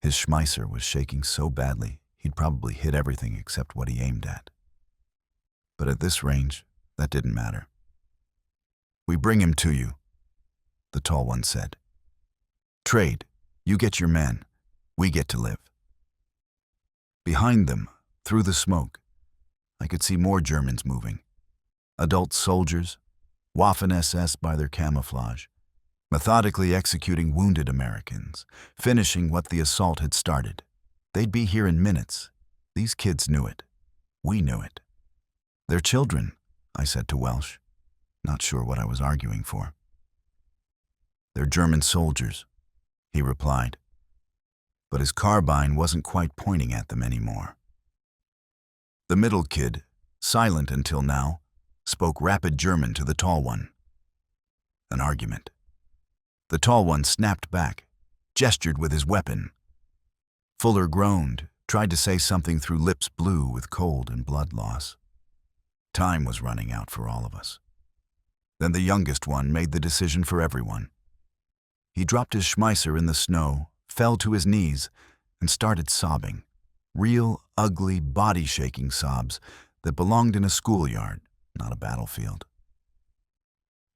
His Schmeisser was shaking so badly he'd probably hit everything except what he aimed at. But at this range, that didn't matter. "We bring him to you," the tall one said. "Trade, you get your men, we get to live." Behind them, through the smoke, I could see more Germans moving. Adult soldiers, Waffen-SS by their camouflage, methodically executing wounded Americans, finishing what the assault had started. They'd be here in minutes. These kids knew it. We knew it. "They're children," I said to Welsh, not sure what I was arguing for. "They're German soldiers," he replied. But his carbine wasn't quite pointing at them anymore. The middle kid, silent until now, spoke rapid German to the tall one. An argument. The tall one snapped back, gestured with his weapon. Fuller groaned, tried to say something through lips blue with cold and blood loss. Time was running out for all of us. Then the youngest one made the decision for everyone. He dropped his Schmeisser in the snow, fell to his knees, and started sobbing. Real, ugly, body-shaking sobs that belonged in a schoolyard, not a battlefield.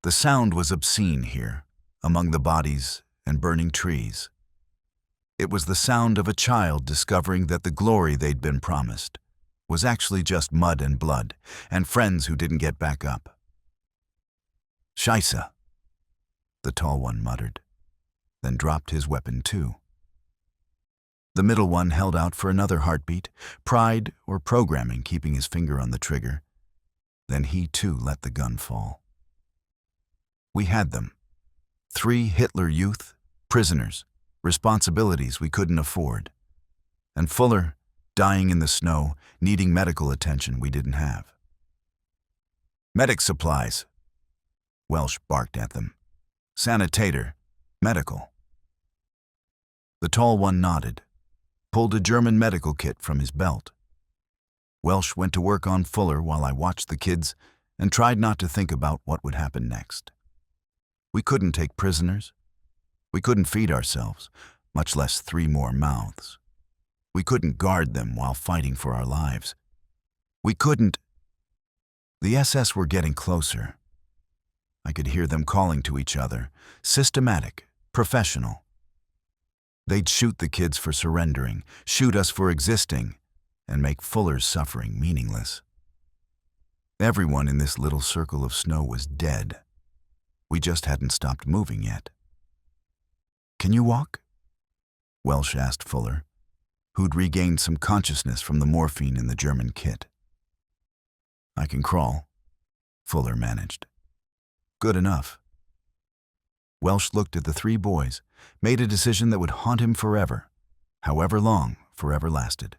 The sound was obscene here, among the bodies and burning trees. It was the sound of a child discovering that the glory they'd been promised was actually just mud and blood, and friends who didn't get back up. "Scheisse," the tall one muttered, then dropped his weapon too. The middle one held out for another heartbeat, pride or programming keeping his finger on the trigger. Then he too let the gun fall. We had them. 3 Hitler Youth, prisoners, responsibilities we couldn't afford. And Fuller, dying in the snow, needing medical attention we didn't have. "Medic supplies," Welsh barked at them. "Sanitator, medical." The tall one nodded, pulled a German medical kit from his belt. Welsh went to work on Fuller while I watched the kids and tried not to think about what would happen next. We couldn't take prisoners. We couldn't feed ourselves, much less 3 more mouths. We couldn't guard them while fighting for our lives. We couldn't. The SS were getting closer. I could hear them calling to each other, systematic, professional. They'd shoot the kids for surrendering, shoot us for existing, and make Fuller's suffering meaningless. Everyone in this little circle of snow was dead. We just hadn't stopped moving yet. "Can you walk?" Welsh asked Fuller, who'd regained some consciousness from the morphine in the German kit. "I can crawl," Fuller managed. "Good enough." Welsh looked at the 3 boys, made a decision that would haunt him forever, however long forever lasted.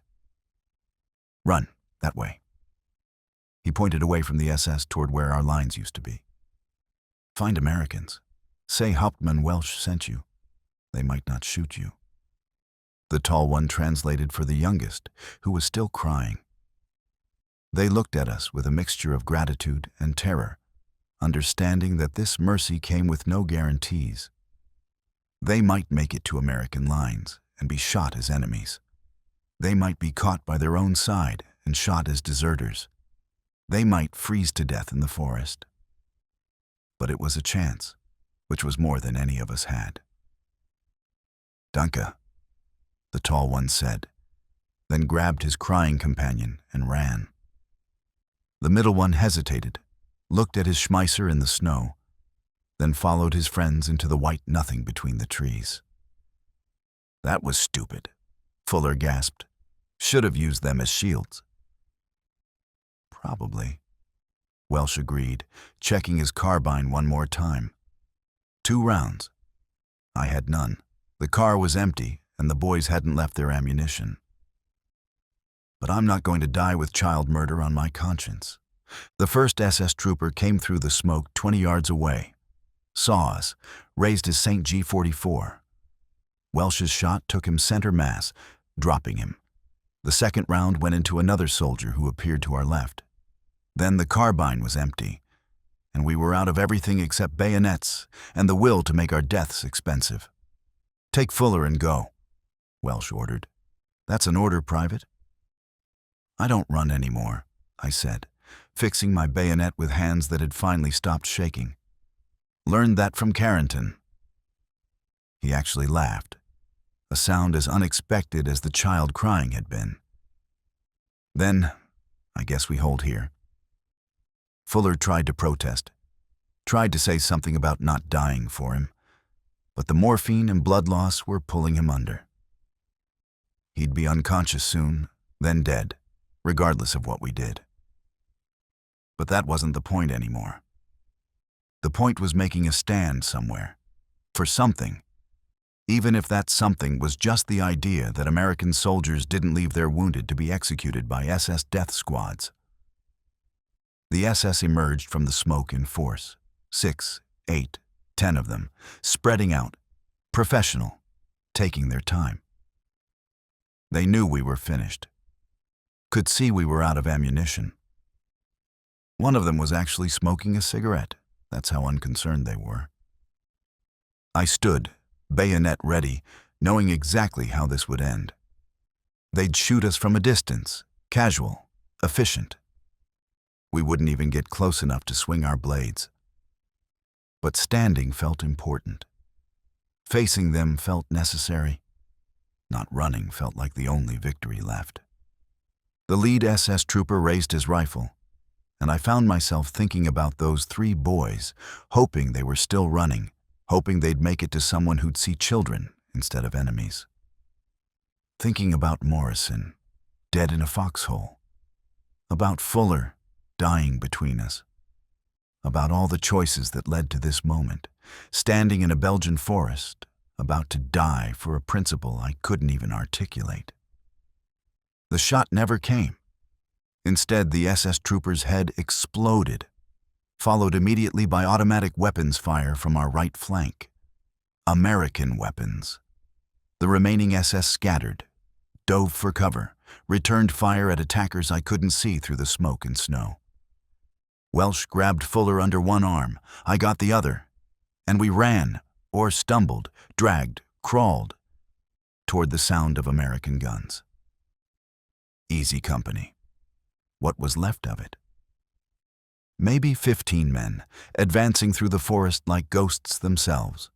"Run, that way." He pointed away from the SS toward where our lines used to be. "Find Americans. Say Hauptmann Welsh sent you. They might not shoot you." The tall one translated for the youngest, who was still crying. They looked at us with a mixture of gratitude and terror, understanding that this mercy came with no guarantees. They might make it to American lines and be shot as enemies. They might be caught by their own side and shot as deserters. They might freeze to death in the forest. But it was a chance, which was more than any of us had. "Danke," the tall one said, then grabbed his crying companion and ran. The middle one hesitated, looked at his Schmeisser in the snow, then followed his friends into the white nothing between the trees. "That was stupid," Fuller gasped. "Should have used them as shields." "Probably," Welsh agreed, checking his carbine one more time. 2 rounds. I had none. The car was empty, and the boys hadn't left their ammunition. But I'm not going to die with child murder on my conscience. The first SS trooper came through the smoke 20 yards away, saw us, raised his St. G44. Welsh's shot took him center mass, dropping him. The second round went into another soldier who appeared to our left. Then the carbine was empty, and we were out of everything except bayonets and the will to make our deaths expensive. "Take Fuller and go," Welsh ordered. "That's an order, Private." "I don't run anymore," I said, fixing my bayonet with hands that had finally stopped shaking. "Learned that from Carrington." He actually laughed, a sound as unexpected as the child crying had been. "Then, I guess we hold here." Fuller tried to protest, tried to say something about not dying for him, but the morphine and blood loss were pulling him under. He'd be unconscious soon, then dead, regardless of what we did. But that wasn't the point anymore. The point was making a stand somewhere, for something, even if that something was just the idea that American soldiers didn't leave their wounded to be executed by SS death squads. The SS emerged from the smoke in force, 6, 8, 10 of them, spreading out, professional, taking their time. They knew we were finished, could see we were out of ammunition. One of them was actually smoking a cigarette. That's how unconcerned they were. I stood, bayonet ready, knowing exactly how this would end. They'd shoot us from a distance, casual, efficient. We wouldn't even get close enough to swing our blades. But standing felt important. Facing them felt necessary. Not running felt like the only victory left. The lead SS trooper raised his rifle, and I found myself thinking about those 3 boys, hoping they were still running, hoping they'd make it to someone who'd see children instead of enemies. Thinking about Morrison, dead in a foxhole. About Fuller, dying between us. About all the choices that led to this moment, standing in a Belgian forest, about to die for a principle I couldn't even articulate. The shot never came. Instead, the SS trooper's head exploded, followed immediately by automatic weapons fire from our right flank. American weapons. The remaining SS scattered, dove for cover, returned fire at attackers I couldn't see through the smoke and snow. Welsh grabbed Fuller under one arm, I got the other, and we ran, or stumbled, dragged, crawled, toward the sound of American guns. Easy company. What was left of it? Maybe 15 men, advancing through the forest like ghosts themselves.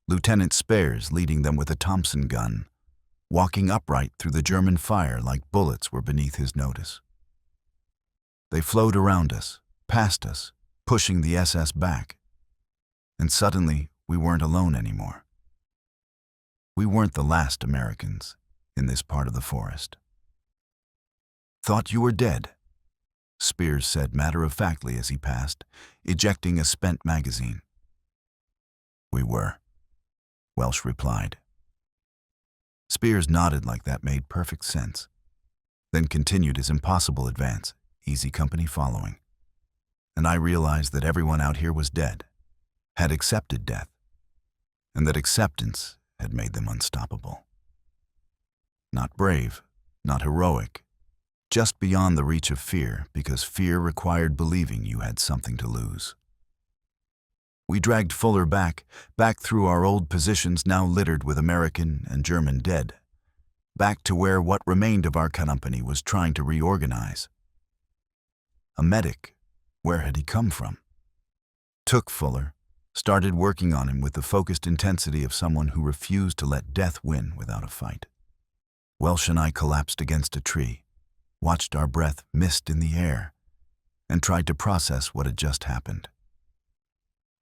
Lieutenant Spares leading them with a Thompson gun, walking upright through the German fire like bullets were beneath his notice. They flowed around us, past us, pushing the SS back. And suddenly, we weren't alone anymore. We weren't the last Americans in this part of the forest. "Thought you were dead," Spears said matter-of-factly as he passed, ejecting a spent magazine. "We were," Welsh replied. Spears nodded like that made perfect sense, then continued his impossible advance, easy company following. And I realized that everyone out here was dead, had accepted death, and that acceptance had made them unstoppable. Not brave, not heroic, just beyond the reach of fear, because fear required believing you had something to lose. We dragged Fuller back through our old positions now littered with American and German dead, back to where what remained of our company was trying to reorganize. A medic, where had he come from? Took Fuller, started working on him with the focused intensity of someone who refused to let death win without a fight. Welsh and I collapsed against a tree, watched our breath mist in the air, and tried to process what had just happened.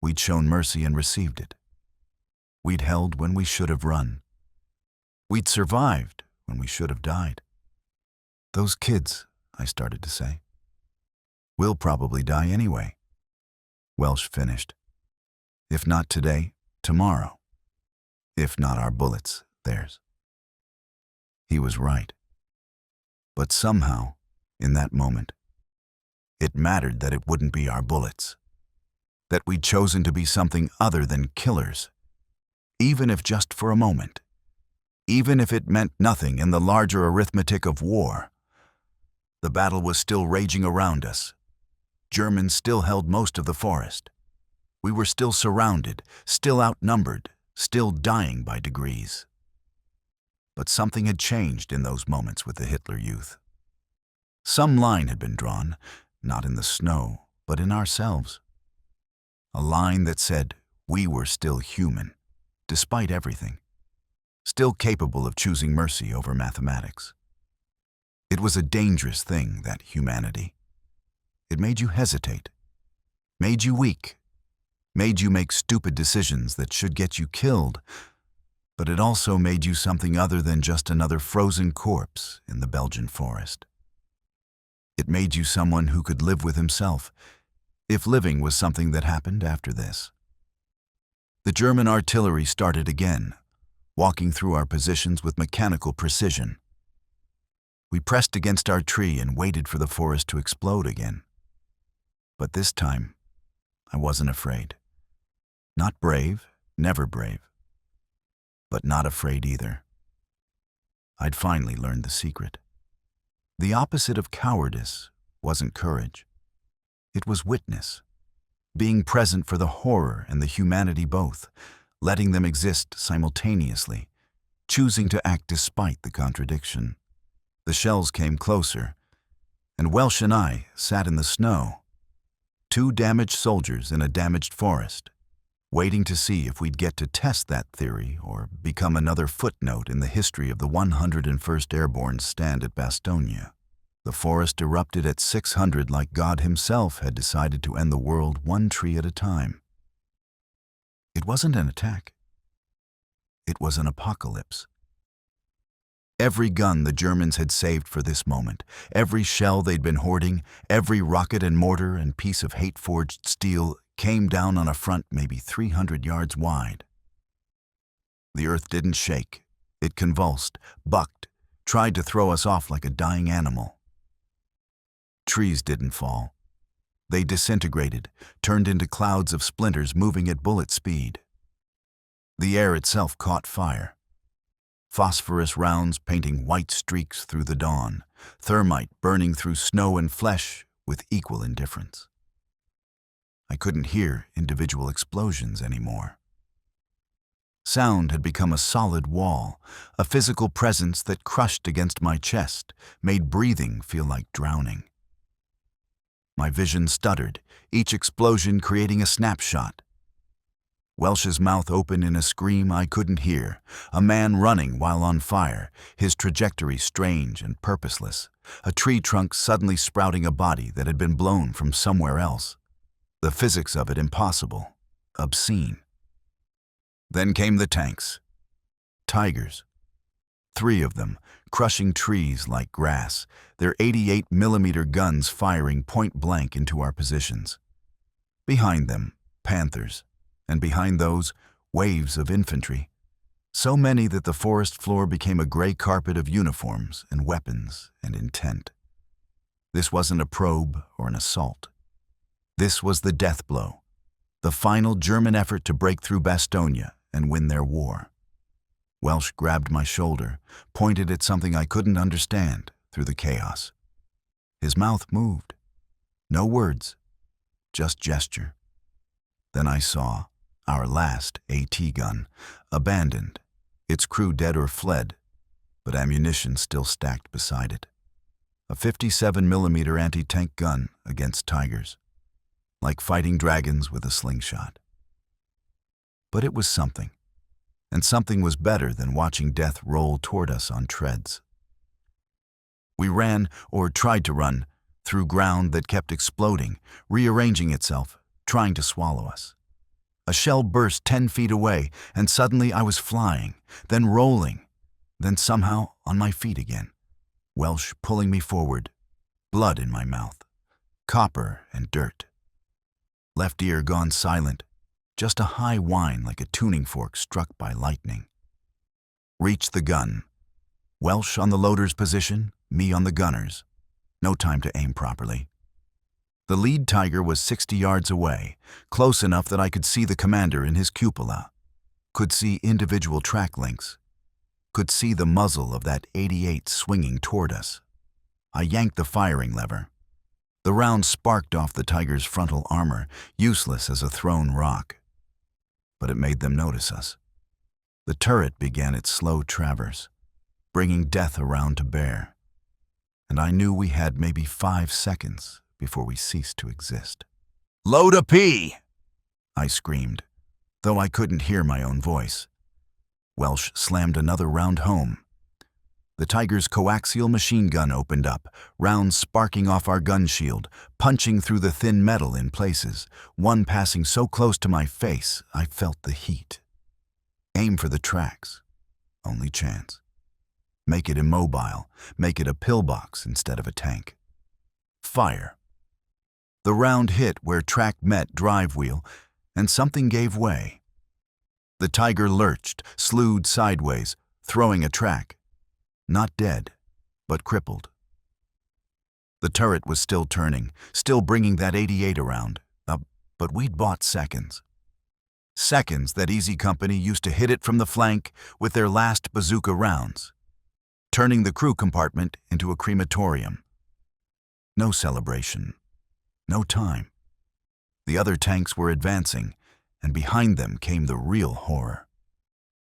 We'd shown mercy and received it. We'd held when we should have run. We'd survived when we should have died. "Those kids," I started to say. "We'll probably die anyway," Welsh finished. "If not today, tomorrow. If not our bullets, theirs." He was right. But somehow, in that moment, it mattered that it wouldn't be our bullets. That we'd chosen to be something other than killers, even if just for a moment, even if it meant nothing in the larger arithmetic of war. The battle was still raging around us. Germans still held most of the forest. We were still surrounded, still outnumbered, still dying by degrees. But something had changed in those moments with the Hitler Youth. Some line had been drawn, not in the snow, but in ourselves. A line that said we were still human, despite everything, still capable of choosing mercy over mathematics. It was a dangerous thing, that humanity. It made you hesitate, made you weak, made you make stupid decisions that should get you killed, but it also made you something other than just another frozen corpse in the Belgian forest. It made you someone who could live with himself, if living was something that happened after this. The German artillery started again, walking through our positions with mechanical precision. We pressed against our tree and waited for the forest to explode again. But this time, I wasn't afraid. Not brave, never brave. But not afraid either. I'd finally learned the secret. The opposite of cowardice wasn't courage. It was witness, being present for the horror and the humanity both, letting them exist simultaneously, choosing to act despite the contradiction. The shells came closer, and Welsh and I sat in the snow, two damaged soldiers in a damaged forest, waiting to see if we'd get to test that theory or become another footnote in the history of the 101st Airborne stand at Bastogne. The forest erupted at 600 like God himself had decided to end the world one tree at a time. It wasn't an attack. It was an apocalypse. Every gun the Germans had saved for this moment, every shell they'd been hoarding, every rocket and mortar and piece of hate-forged steel came down on a front maybe 300 yards wide. The earth didn't shake. It convulsed, bucked, tried to throw us off like a dying animal. Trees didn't fall. They disintegrated, turned into clouds of splinters moving at bullet speed. The air itself caught fire. Phosphorus rounds painting white streaks through the dawn, thermite burning through snow and flesh with equal indifference. I couldn't hear individual explosions anymore. Sound had become a solid wall, a physical presence that crushed against my chest, made breathing feel like drowning. My vision stuttered, each explosion creating a snapshot. Welsh's mouth open in a scream I couldn't hear, a man running while on fire, his trajectory strange and purposeless, a tree trunk suddenly sprouting a body that had been blown from somewhere else. The physics of it impossible, obscene. Then came the tanks. Tigers. 3 of them, crushing trees like grass, their 88mm guns firing point blank into our positions. Behind them, Panthers. And behind those, waves of infantry, so many that the forest floor became a gray carpet of uniforms and weapons and intent. This wasn't a probe or an assault. This was the death blow, the final German effort to break through Bastogne and win their war. Welsh grabbed my shoulder, pointed at something I couldn't understand through the chaos. His mouth moved. No words, just gesture. Then I saw our last AT gun, abandoned, its crew dead or fled, but ammunition still stacked beside it. A 57mm anti-tank gun against tigers, like fighting dragons with a slingshot. But it was something, and something was better than watching death roll toward us on treads. We ran, or tried to run, through ground that kept exploding, rearranging itself, trying to swallow us. A shell burst 10 feet away, and suddenly I was flying, then rolling, then somehow on my feet again. Welsh pulling me forward, blood in my mouth, copper and dirt. Left ear gone silent, just a high whine like a tuning fork struck by lightning. Reached the gun. Welsh on the loader's position, me on the gunner's. No time to aim properly. The lead tiger was 60 yards away, close enough that I could see the commander in his cupola, could see individual track links, could see the muzzle of that 88 swinging toward us. I yanked the firing lever. The round sparked off the tiger's frontal armor, useless as a thrown rock. But it made them notice us. The turret began its slow traverse, bringing death around to bear. And I knew we had maybe 5 seconds before we ceased to exist. "Load a P!" I screamed, though I couldn't hear my own voice. Welsh slammed another round home. The Tiger's coaxial machine gun opened up, rounds sparking off our gun shield, punching through the thin metal in places, one passing so close to my face I felt the heat. Aim for the tracks. Only chance. Make it immobile, make it a pillbox instead of a tank. Fire. The round hit where track met drive wheel, and something gave way. The Tiger lurched, slewed sideways, throwing a track. Not dead, but crippled. The turret was still turning, still bringing that 88 around, but we'd bought seconds. Seconds that Easy Company used to hit it from the flank with their last bazooka rounds, turning the crew compartment into a crematorium. No celebration. No time. The other tanks were advancing, and behind them came the real horror.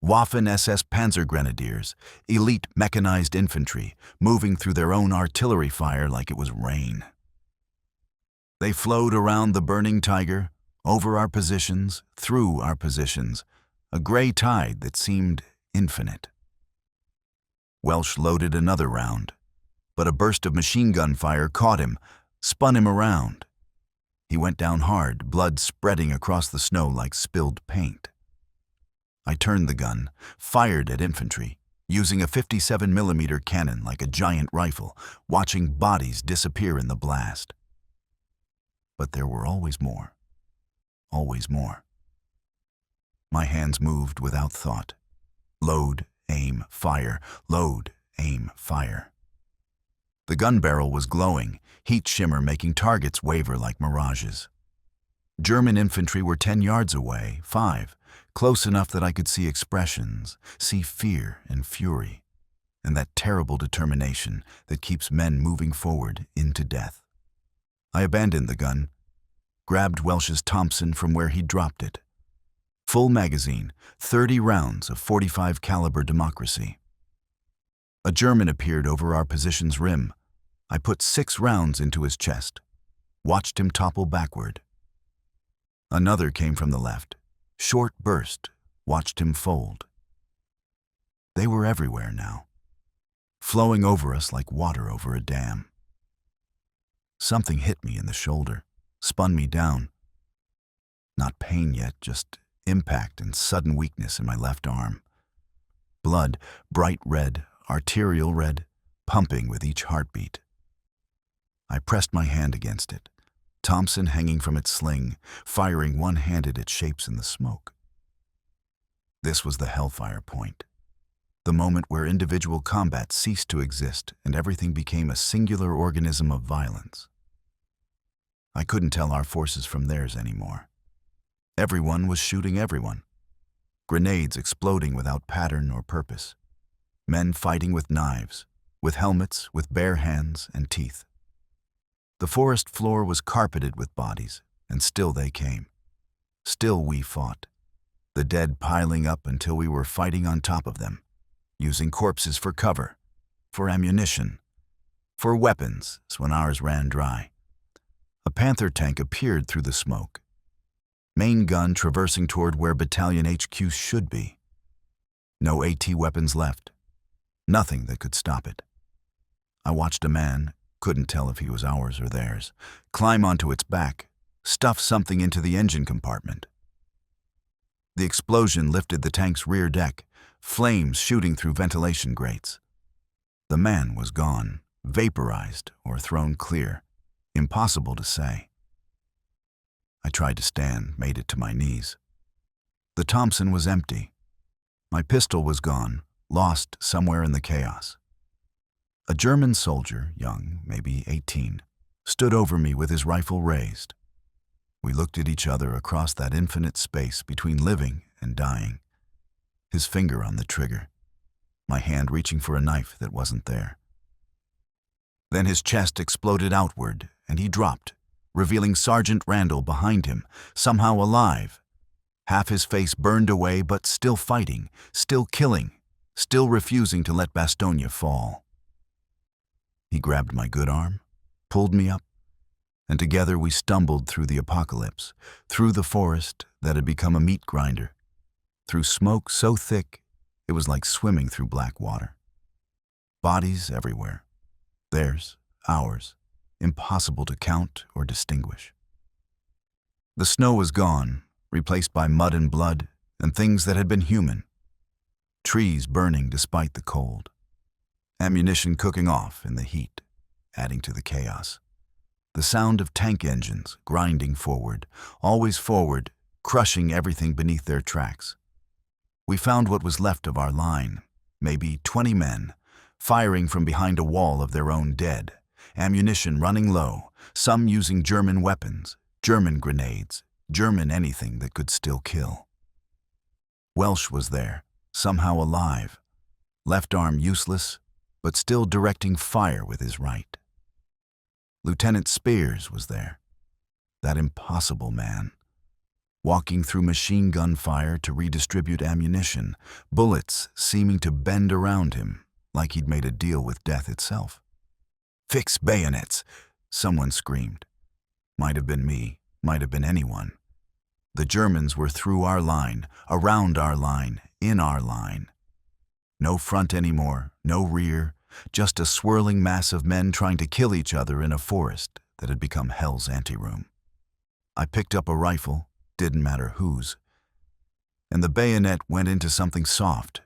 Waffen-SS Panzergrenadiers, elite mechanized infantry, moving through their own artillery fire like it was rain. They flowed around the burning tiger, over our positions, through our positions, a gray tide that seemed infinite. Welsh loaded another round, but a burst of machine gun fire caught him, spun him around. He went down hard, blood spreading across the snow like spilled paint. I turned the gun, fired at infantry, using a 57mm cannon like a giant rifle, watching bodies disappear in the blast. But there were always more. Always more. My hands moved without thought. Load, aim, fire. Load, aim, fire. The gun barrel was glowing, heat shimmer making targets waver like mirages. German infantry were 10 yards away, 5, close enough that I could see expressions, see fear and fury, and that terrible determination that keeps men moving forward into death. I abandoned the gun, grabbed Welsh's Thompson from where he dropped it. Full magazine, 30 rounds of .45 caliber democracy. A German appeared over our position's rim. I put 6 rounds into his chest, watched him topple backward. Another came from the left, short burst, watched him fold. They were everywhere now, flowing over us like water over a dam. Something hit me in the shoulder, spun me down. Not pain yet, just impact and sudden weakness in my left arm. Blood, bright red, arterial red, pumping with each heartbeat. I pressed my hand against it, Thompson hanging from its sling, firing one-handed at shapes in the smoke. This was the hellfire point, the moment where individual combat ceased to exist and everything became a singular organism of violence. I couldn't tell our forces from theirs anymore. Everyone was shooting everyone. Grenades exploding without pattern or purpose. Men fighting with knives, with helmets, with bare hands and teeth. The forest floor was carpeted with bodies, and still they came. Still we fought, the dead piling up until we were fighting on top of them, using corpses for cover, for ammunition, for weapons when ours ran dry. A Panther tank appeared through the smoke. Main gun traversing toward where battalion HQ should be. No AT weapons left. Nothing that could stop it. I watched a man, couldn't tell if he was ours or theirs, climb onto its back, stuff something into the engine compartment. The explosion lifted the tank's rear deck, flames shooting through ventilation grates. The man was gone, vaporized or thrown clear. Impossible to say. I tried to stand, made it to my knees. The Thompson was empty. My pistol was gone, lost somewhere in the chaos. A German soldier, young, maybe 18, stood over me with his rifle raised. We looked at each other across that infinite space between living and dying. His finger on the trigger, my hand reaching for a knife that wasn't there. Then his chest exploded outward, and he dropped, revealing Sergeant Randall behind him, somehow alive. Half his face burned away, but still fighting, still killing, still refusing to let Bastogne fall. He grabbed my good arm, pulled me up, and together we stumbled through the apocalypse, through the forest that had become a meat grinder, through smoke so thick it was like swimming through black water. Bodies everywhere. Theirs, ours, impossible to count or distinguish. The snow was gone, replaced by mud and blood and things that had been human. Trees burning despite the cold. Ammunition cooking off in the heat, adding to the chaos. The sound of tank engines grinding forward, always forward, crushing everything beneath their tracks. We found what was left of our line, maybe 20 men, firing from behind a wall of their own dead, ammunition running low, some using German weapons, German grenades, German anything that could still kill. Welsh was there, somehow alive, left arm useless, but still directing fire with his right. Lieutenant Spears was there, that impossible man, walking through machine gun fire to redistribute ammunition, bullets seeming to bend around him like he'd made a deal with death itself. "Fix bayonets!" someone screamed. Might have been me, might have been anyone. The Germans were through our line, around our line, in our line. No front anymore, no rear, just a swirling mass of men trying to kill each other in a forest that had become hell's anteroom. I picked up a rifle, didn't matter whose, and the bayonet went into something soft.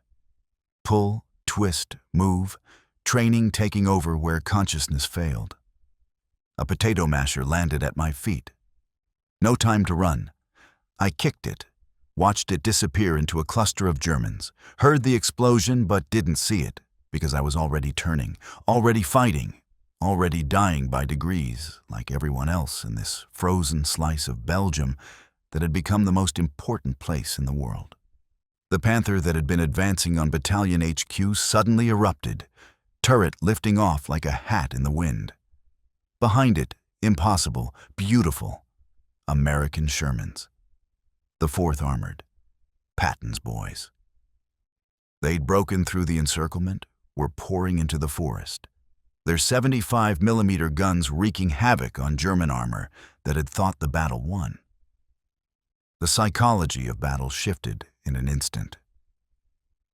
Pull, twist, move, training taking over where consciousness failed. A potato masher landed at my feet. No time to run. I kicked it, watched it disappear into a cluster of Germans, heard the explosion but didn't see it because I was already turning, already fighting, already dying by degrees like everyone else in this frozen slice of Belgium that had become the most important place in the world. The Panther that had been advancing on Battalion HQ suddenly erupted, turret lifting off like a hat in the wind. Behind it, impossible, beautiful, American Shermans. The 4th Armored, Patton's boys. They'd broken through the encirclement, were pouring into the forest, their 75mm guns wreaking havoc on German armor that had thought the battle won. The psychology of battle shifted in an instant.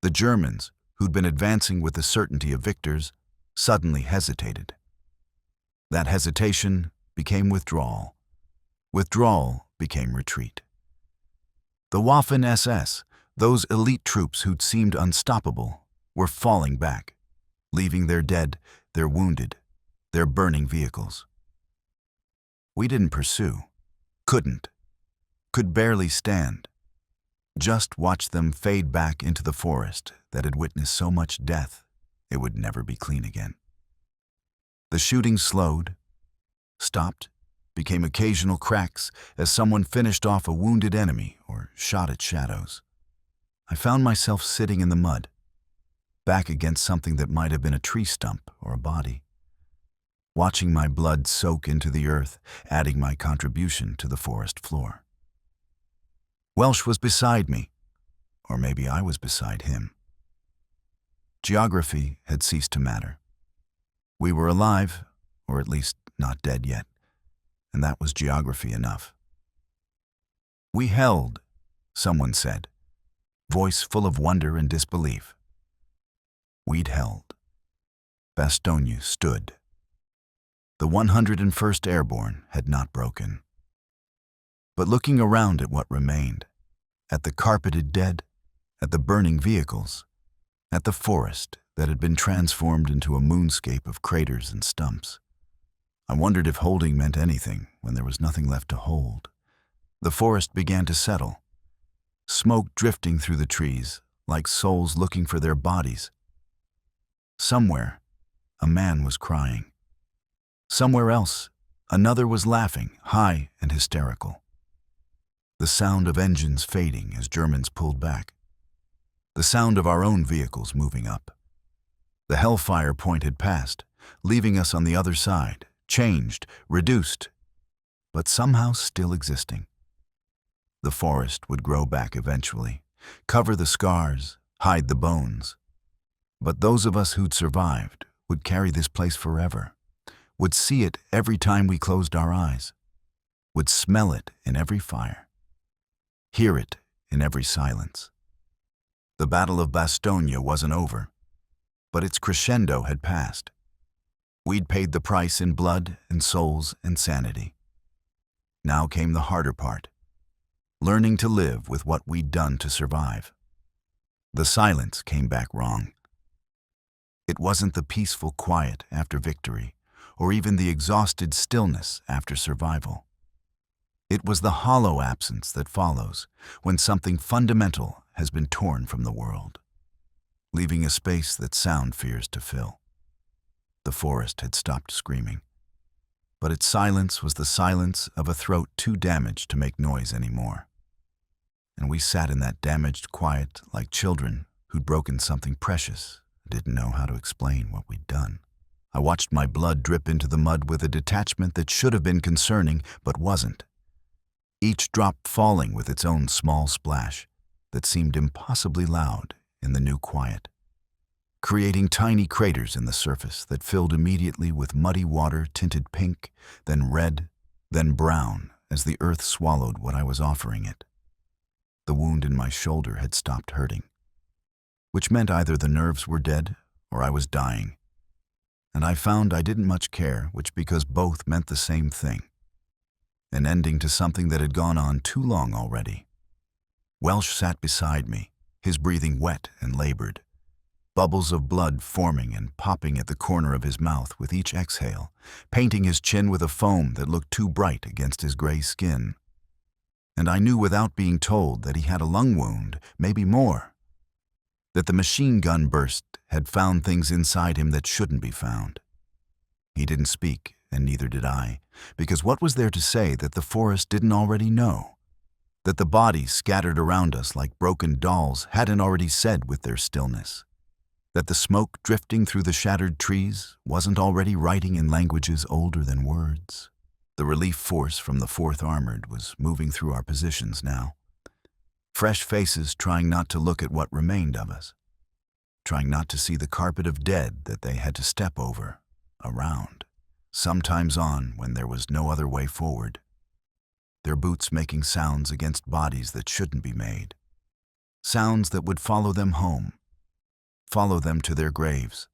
The Germans, who'd been advancing with the certainty of victors, suddenly hesitated. That hesitation became withdrawal. Withdrawal became retreat. The Waffen-SS, those elite troops who'd seemed unstoppable, were falling back, leaving their dead, their wounded, their burning vehicles. We didn't pursue, couldn't, could barely stand. Just watch them fade back into the forest that had witnessed so much death it would never be clean again. The shooting slowed, stopped, became occasional cracks as someone finished off a wounded enemy or shot at shadows. I found myself sitting in the mud, back against something that might have been a tree stump or a body, watching my blood soak into the earth, adding my contribution to the forest floor. Welsh was beside me, or maybe I was beside him. Geography had ceased to matter. We were alive, or at least not dead yet, and that was geography enough. "We held," someone said, voice full of wonder and disbelief. We'd held. Bastogne stood. The 101st Airborne had not broken. But looking around at what remained, at the carpeted dead, at the burning vehicles, at the forest that had been transformed into a moonscape of craters and stumps, I wondered if holding meant anything when there was nothing left to hold. The forest began to settle, smoke drifting through the trees like souls looking for their bodies. Somewhere, a man was crying. Somewhere else, another was laughing, high and hysterical. The sound of engines fading as Germans pulled back. The sound of our own vehicles moving up. The hellfire point had passed, leaving us on the other side, changed, reduced, but somehow still existing. The forest would grow back eventually, cover the scars, hide the bones. But those of us who'd survived would carry this place forever, would see it every time we closed our eyes, would smell it in every fire, hear it in every silence. The Battle of Bastogne wasn't over, but its crescendo had passed. We'd paid the price in blood and souls and sanity. Now came the harder part, learning to live with what we'd done to survive. The silence came back wrong. It wasn't the peaceful quiet after victory, or even the exhausted stillness after survival. It was the hollow absence that follows when something fundamental has been torn from the world, leaving a space that sound fears to fill. The forest had stopped screaming, but its silence was the silence of a throat too damaged to make noise anymore. And we sat in that damaged quiet like children who'd broken something precious, didn't know how to explain what we'd done. I watched my blood drip into the mud with a detachment that should have been concerning, but wasn't. each drop falling with its own small splash that seemed impossibly loud in the new quiet, creating tiny craters in the surface that filled immediately with muddy water tinted pink, then red, then brown as the earth swallowed what I was offering it. The wound in my shoulder had stopped hurting, which meant either the nerves were dead or I was dying. And I found I didn't much care which, because both meant the same thing, an ending to something that had gone on too long already. Welsh sat beside me, his breathing wet and labored, bubbles of blood forming and popping at the corner of his mouth with each exhale, painting his chin with a foam that looked too bright against his gray skin. And I knew without being told that he had a lung wound, maybe more, that the machine gun burst had found things inside him that shouldn't be found. He didn't speak, and neither did I, because what was there to say that the forest didn't already know? That the bodies scattered around us like broken dolls hadn't already said with their stillness? That the smoke drifting through the shattered trees wasn't already writing in languages older than words? The relief force from the 4th Armored was moving through our positions now. Fresh faces trying not to look at what remained of us, trying not to see the carpet of dead that they had to step over, around, sometimes on when there was no other way forward. Their boots making sounds against bodies that shouldn't be made. Sounds that would follow them home, follow them to their graves,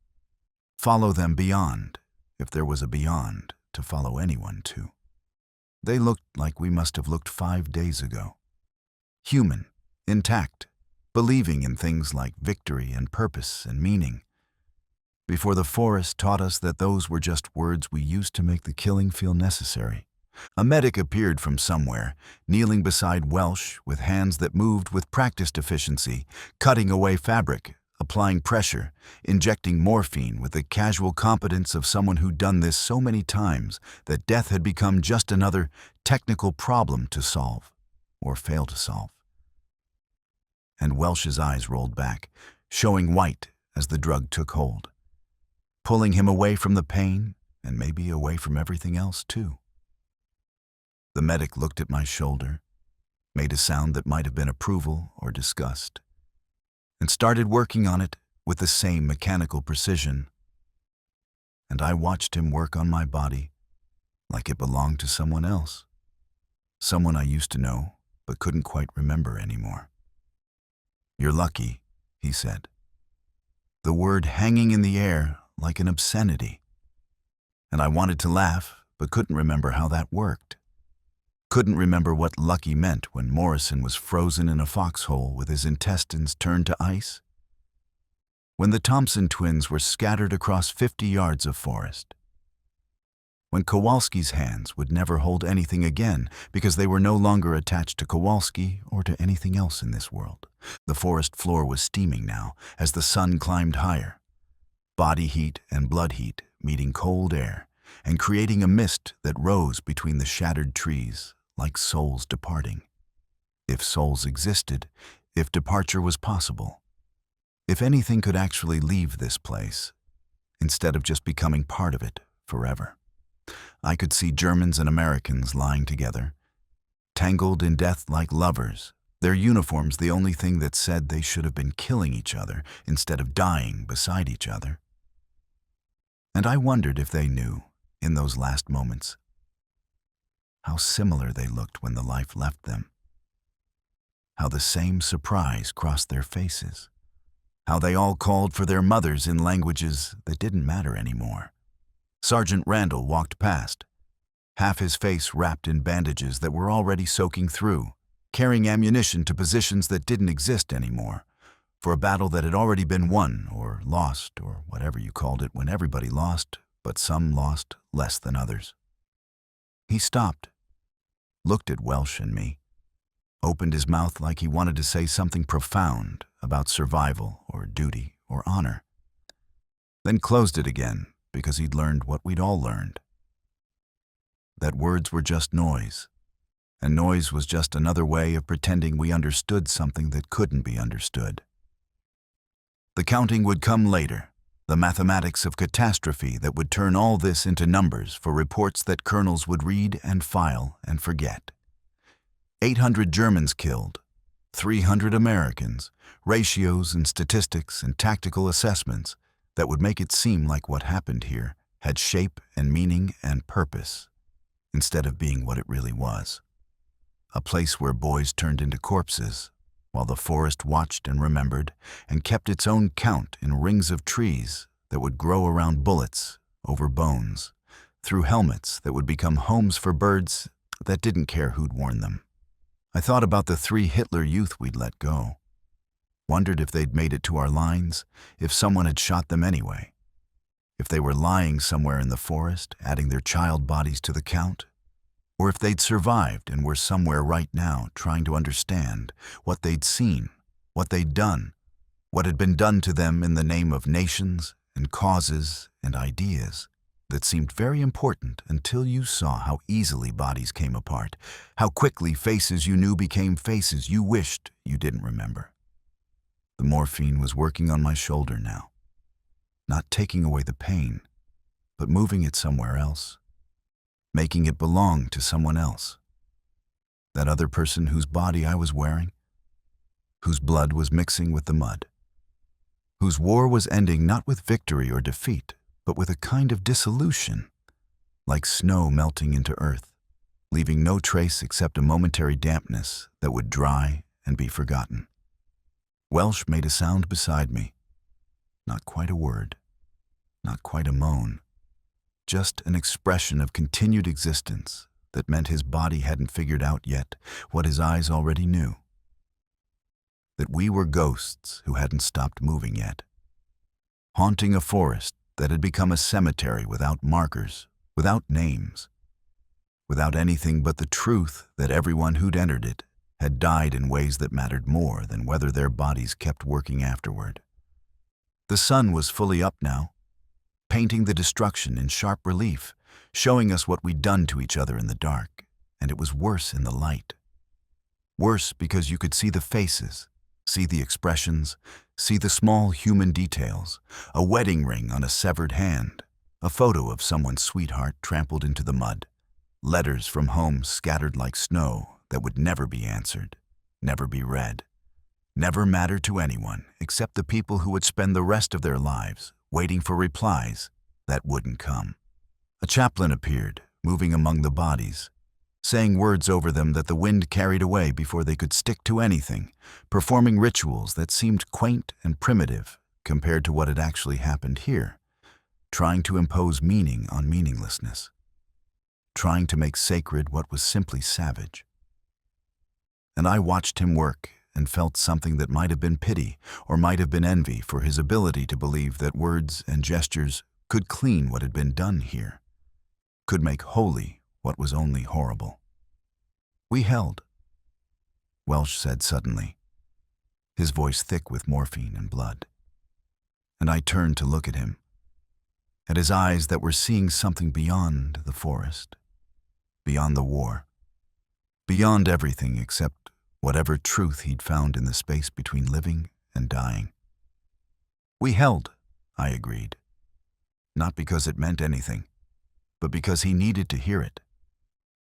follow them beyond, if there was a beyond to follow anyone to. They looked like we must have looked 5 days ago. Human, intact, believing in things like victory and purpose and meaning, before the forest taught us that those were just words we used to make the killing feel necessary. A medic appeared from somewhere, kneeling beside Welsh with hands that moved with practiced efficiency, cutting away fabric, applying pressure, injecting morphine with the casual competence of someone who'd done this so many times that death had become just another technical problem to solve, or fail to solve. And Welsh's eyes rolled back, showing white as the drug took hold, pulling him away from the pain and maybe away from everything else too. The medic looked at my shoulder, made a sound that might have been approval or disgust, and started working on it with the same mechanical precision. And I watched him work on my body like it belonged to someone else, someone I used to know but couldn't quite remember anymore. "You're lucky," he said, the word hanging in the air like an obscenity. And I wanted to laugh but couldn't remember how that worked. Couldn't remember what lucky meant when Morrison was frozen in a foxhole with his intestines turned to ice. When the Thompson twins were scattered across 50 yards of forest. When Kowalski's hands would never hold anything again because they were no longer attached to Kowalski or to anything else in this world. The forest floor was steaming now as the sun climbed higher. Body heat and blood heat meeting cold air and creating a mist that rose between the shattered trees like souls departing. If souls existed, if departure was possible, if anything could actually leave this place, instead of just becoming part of it forever. I could see Germans and Americans lying together, tangled in death like lovers, their uniforms the only thing that said they should have been killing each other instead of dying beside each other. And I wondered if they knew, in those last moments, how similar they looked when the life left them, how the same surprise crossed their faces, how they all called for their mothers in languages that didn't matter anymore. Sergeant Randall walked past, half his face wrapped in bandages that were already soaking through, carrying ammunition to positions that didn't exist anymore, for a battle that had already been won or lost or whatever you called it when everybody lost, but some lost less than others. He stopped, looked at Welsh and me, opened his mouth like he wanted to say something profound about survival or duty or honor, then closed it again because he'd learned what we'd all learned. That words were just noise, and noise was just another way of pretending we understood something that couldn't be understood. The counting would come later, the mathematics of catastrophe that would turn all this into numbers for reports that colonels would read and file and forget. 800 Germans killed, 300 Americans, ratios and statistics and tactical assessments that would make it seem like what happened here had shape and meaning and purpose, instead of being what it really was. A place where boys turned into corpses, while the forest watched and remembered and kept its own count in rings of trees that would grow around bullets, over bones, through helmets that would become homes for birds that didn't care who'd worn them. I thought about the 3 Hitler youth we'd let go. Wondered if they'd made it to our lines, if someone had shot them anyway. If they were lying somewhere in the forest, adding their child bodies to the count. Or if they'd survived and were somewhere right now trying to understand what they'd seen, what they'd done, what had been done to them in the name of nations and causes and ideas that seemed very important until you saw how easily bodies came apart, how quickly faces you knew became faces you wished you didn't remember. The morphine was working on my shoulder now, not taking away the pain, but moving it somewhere else, making it belong to someone else. That other person whose body I was wearing, whose blood was mixing with the mud, whose war was ending not with victory or defeat, but with a kind of dissolution, like snow melting into earth, leaving no trace except a momentary dampness that would dry and be forgotten. Welsh made a sound beside me. Not quite a word, not quite a moan, just an expression of continued existence that meant his body hadn't figured out yet what his eyes already knew. That we were ghosts who hadn't stopped moving yet, haunting a forest that had become a cemetery without markers, without names, without anything but the truth that everyone who'd entered it had died in ways that mattered more than whether their bodies kept working afterward. The sun was fully up now, painting the destruction in sharp relief, showing us what we'd done to each other in the dark, and it was worse in the light. Worse because you could see the faces, see the expressions, see the small human details, a wedding ring on a severed hand, a photo of someone's sweetheart trampled into the mud, letters from home scattered like snow that would never be answered, never be read, never matter to anyone except the people who would spend the rest of their lives waiting for replies that wouldn't come. A chaplain appeared, moving among the bodies, saying words over them that the wind carried away before they could stick to anything, performing rituals that seemed quaint and primitive compared to what had actually happened here, trying to impose meaning on meaninglessness, trying to make sacred what was simply savage. And I watched him work and felt something that might have been pity or might have been envy for his ability to believe that words and gestures could clean what had been done here, could make holy what was only horrible. We held, Welsh said suddenly, his voice thick with morphine and blood. And I turned to look at him, at his eyes that were seeing something beyond the forest, beyond the war, beyond everything except whatever truth he'd found in the space between living and dying. We held, I agreed, not because it meant anything, but because he needed to hear it,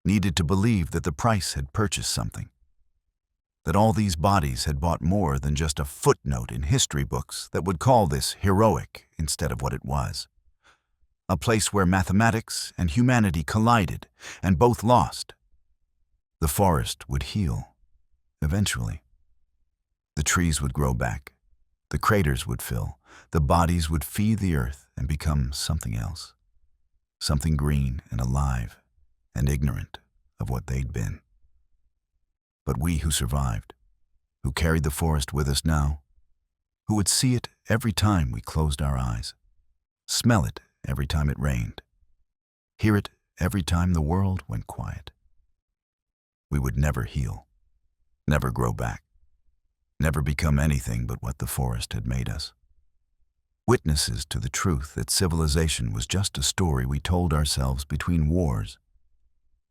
needed to believe that the price had purchased something, that all these bodies had bought more than just a footnote in history books that would call this heroic instead of what it was. A place where mathematics and humanity collided and both lost. The forest would heal, eventually. The trees would grow back, the craters would fill, the bodies would feed the earth and become something else, something green and alive and ignorant of what they'd been. But we who survived, who carried the forest with us now, who would see it every time we closed our eyes, smell it every time it rained, hear it every time the world went quiet, we would never heal, never grow back, never become anything but what the forest had made us. Witnesses to the truth that civilization was just a story we told ourselves between wars,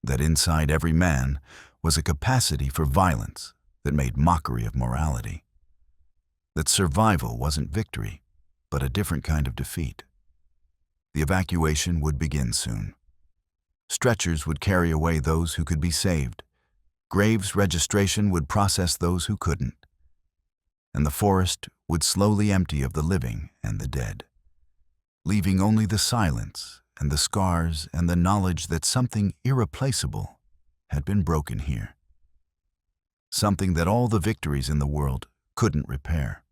that inside every man was a capacity for violence that made mockery of morality, that survival wasn't victory, but a different kind of defeat. The evacuation would begin soon. Stretchers would carry away those who could be saved, Graves' registration would process those who couldn't, and the forest would slowly empty of the living and the dead, leaving only the silence and the scars and the knowledge that something irreplaceable had been broken here. Something that all the victories in the world couldn't repair.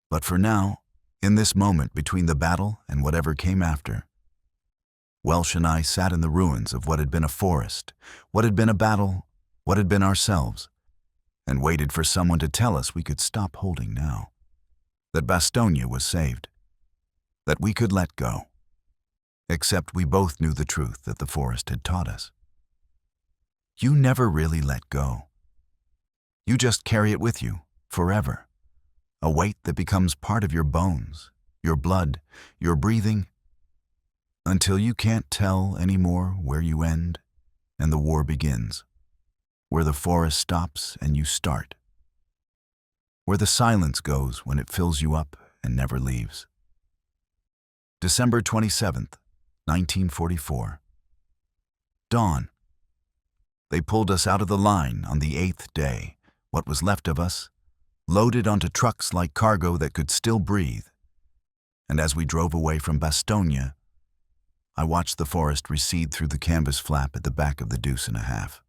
But for now, in this moment between the battle and whatever came after, Welsh and I sat in the ruins of what had been a forest, what had been a battle, what had been ourselves, and waited for someone to tell us we could stop holding now, that Bastogne was saved, that we could let go. Except we both knew the truth that the forest had taught us. You never really let go. You just carry it with you, forever. A weight that becomes part of your bones, your blood, your breathing, until you can't tell anymore where you end and the war begins, where the forest stops and you start, where the silence goes when it fills you up and never leaves. December 27th, 1944. Dawn. They pulled us out of the line on the 8th day, what was left of us, loaded onto trucks like cargo that could still breathe. And as we drove away from Bastogne, I watched the forest recede through the canvas flap at the back of the Deuce and a Half.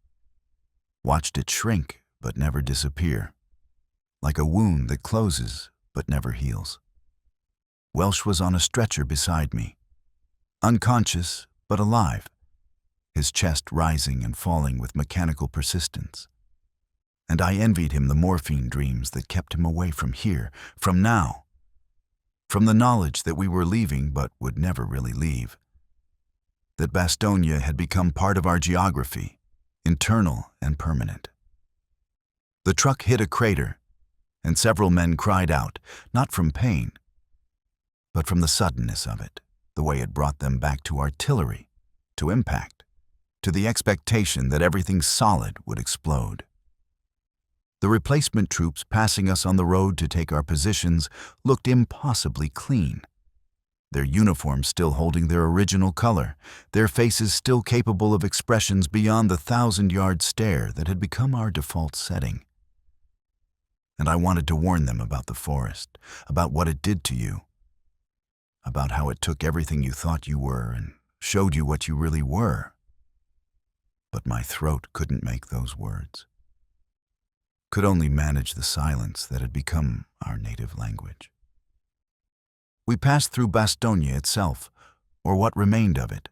Watched it shrink but never disappear, like a wound that closes but never heals. Welsh was on a stretcher beside me, unconscious but alive, his chest rising and falling with mechanical persistence. And I envied him the morphine dreams that kept him away from here, from now, from the knowledge that we were leaving but would never really leave, that Bastogne had become part of our geography, internal and permanent. The truck hit a crater, and several men cried out, not from pain, but from the suddenness of it, the way it brought them back to artillery, to impact, to the expectation that everything solid would explode. The replacement troops passing us on the road to take our positions looked impossibly clean, their uniforms still holding their original color, their faces still capable of expressions beyond the 1,000-yard stare that had become our default setting. And I wanted to warn them about the forest, about what it did to you, about how it took everything you thought you were and showed you what you really were. But my throat couldn't make those words, could only manage the silence that had become our native language. We passed through Bastogne itself, or what remained of it.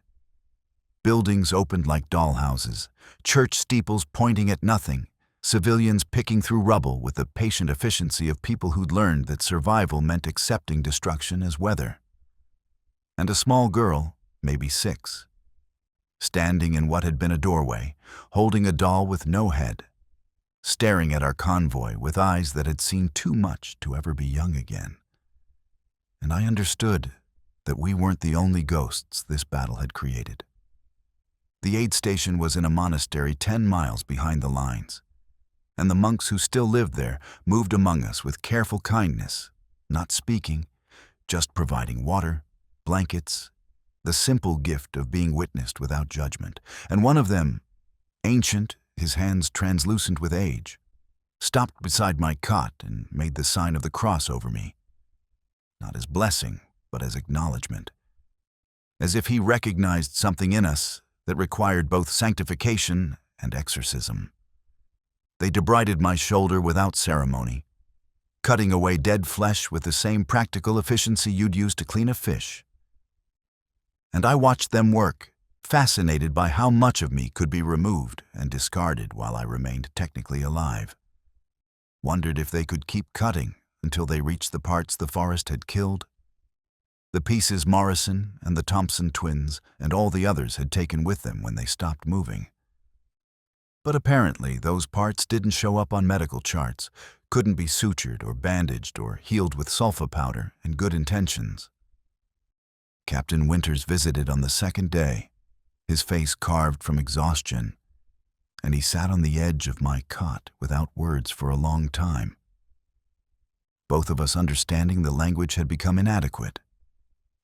Buildings opened like dollhouses, church steeples pointing at nothing, civilians picking through rubble with the patient efficiency of people who'd learned that survival meant accepting destruction as weather. And a small girl, maybe 6, standing in what had been a doorway, holding a doll with no head, staring at our convoy with eyes that had seen too much to ever be young again. And I understood that we weren't the only ghosts this battle had created. The aid station was in a monastery 10 miles behind the lines, and the monks who still lived there moved among us with careful kindness, not speaking, just providing water, blankets, the simple gift of being witnessed without judgment. And one of them, ancient, his hands translucent with age, stopped beside my cot and made the sign of the cross over me, not as blessing, but as acknowledgement, as if he recognized something in us that required both sanctification and exorcism. They debrided my shoulder without ceremony, cutting away dead flesh with the same practical efficiency you'd use to clean a fish. And I watched them work, fascinated by how much of me could be removed and discarded while I remained technically alive. Wondered if they could keep cutting until they reached the parts the forest had killed, the pieces Morrison and the Thompson twins and all the others had taken with them when they stopped moving. But apparently those parts didn't show up on medical charts, couldn't be sutured or bandaged or healed with sulfa powder and good intentions. Captain Winters visited on the 2nd day, his face carved from exhaustion, and he sat on the edge of my cot without words for a long time. Both of us understanding the language had become inadequate,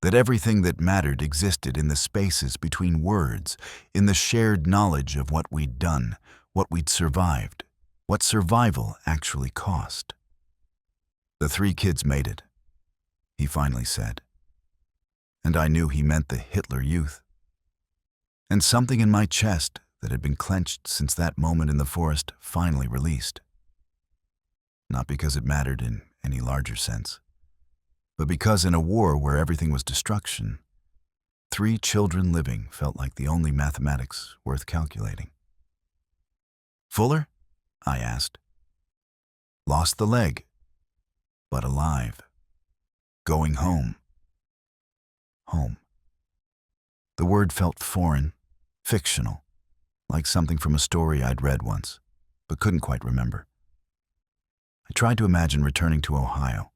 that everything that mattered existed in the spaces between words, in the shared knowledge of what we'd done, what we'd survived, what survival actually cost. "The 3 kids made it," he finally said. And I knew he meant the Hitler Youth. And something in my chest that had been clenched since that moment in the forest finally released. Not because it mattered in any larger sense, but because in a war where everything was destruction, 3 children living felt like the only mathematics worth calculating. "Fuller?" I asked. "Lost the leg, but alive. Going home." Home. The word felt foreign, fictional, like something from a story I'd read once, but couldn't quite remember. I tried to imagine returning to Ohio,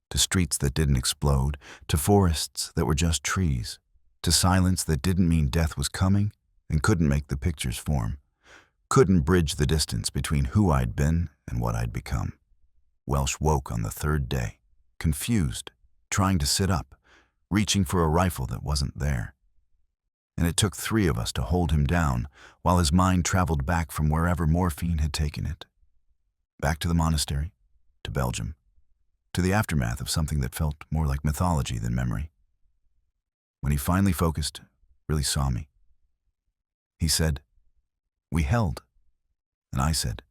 to streets that didn't explode, to forests that were just trees, to silence that didn't mean death was coming and couldn't make the pictures form, couldn't bridge the distance between who I'd been and what I'd become. Welsh woke on the 3rd day, confused, trying to sit up, reaching for a rifle that wasn't there. And it took 3 of us to hold him down while his mind traveled back from wherever morphine had taken it. Back to the monastery, to Belgium, to the aftermath of something that felt more like mythology than memory. When he finally focused, really saw me, he said, "We held." And I said,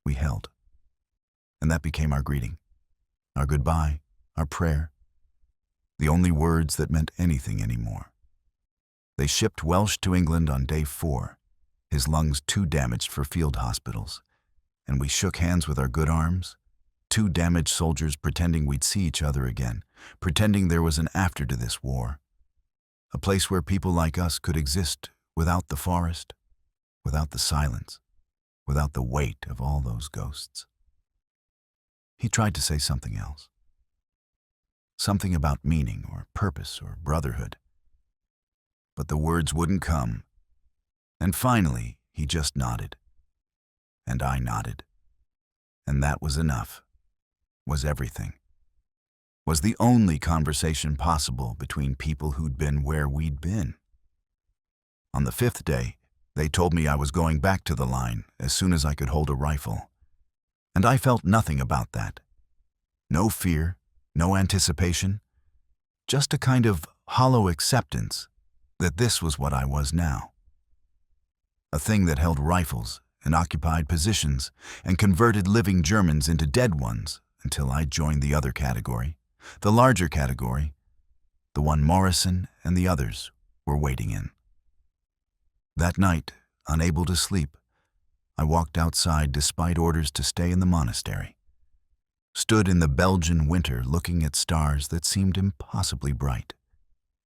"We held." And that became our greeting, our goodbye, our prayer, the only words that meant anything anymore. They shipped Welsh to England on day 4, his lungs too damaged for field hospitals, and we shook hands with our good arms, 2 damaged soldiers pretending we'd see each other again, pretending there was an after to this war, a place where people like us could exist without the forest, without the silence, without the weight of all those ghosts. He tried to say something else, something about meaning or purpose or brotherhood, but the words wouldn't come, and finally he just nodded, and I nodded, and that was enough, was everything, was the only conversation possible between people who'd been where we'd been. On the 5th day, they told me I was going back to the line as soon as I could hold a rifle, and I felt nothing about that. No fear, no anticipation, just a kind of hollow acceptance that this was what I was now. A thing that held rifles and occupied positions and converted living Germans into dead ones until I joined the other category, the larger category, the one Morrison and the others were waiting in. That night, unable to sleep, I walked outside despite orders to stay in the monastery, stood in the Belgian winter looking at stars that seemed impossibly bright,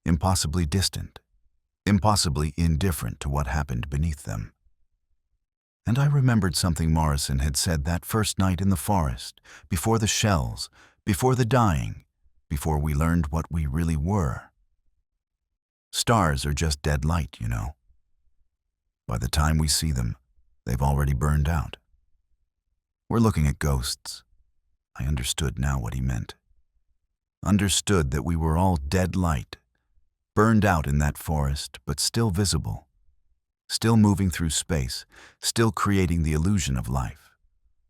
impossibly distant, impossibly indifferent to what happened beneath them. And I remembered something Morrison had said that first night in the forest, before the shells, before the dying, before we learned what we really were. Stars are just dead light, you know. By the time we see them, they've already burned out. We're looking at ghosts. I understood now what he meant. Understood that we were all dead light, burned out in that forest, but still visible, still moving through space, still creating the illusion of life,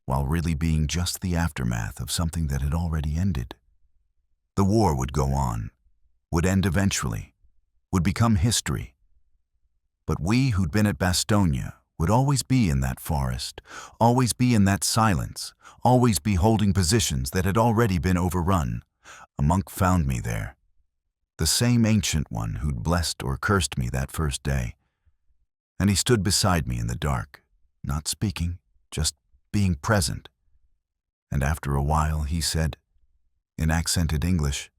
while really being just the aftermath of something that had already ended. The war would go on, would end eventually, would become history. But we who'd been at Bastogne would always be in that forest, always be in that silence, always be holding positions that had already been overrun. A monk found me there, the same ancient one who'd blessed or cursed me that first day. And he stood beside me in the dark, not speaking, just being present. And after a while he said, in accented English,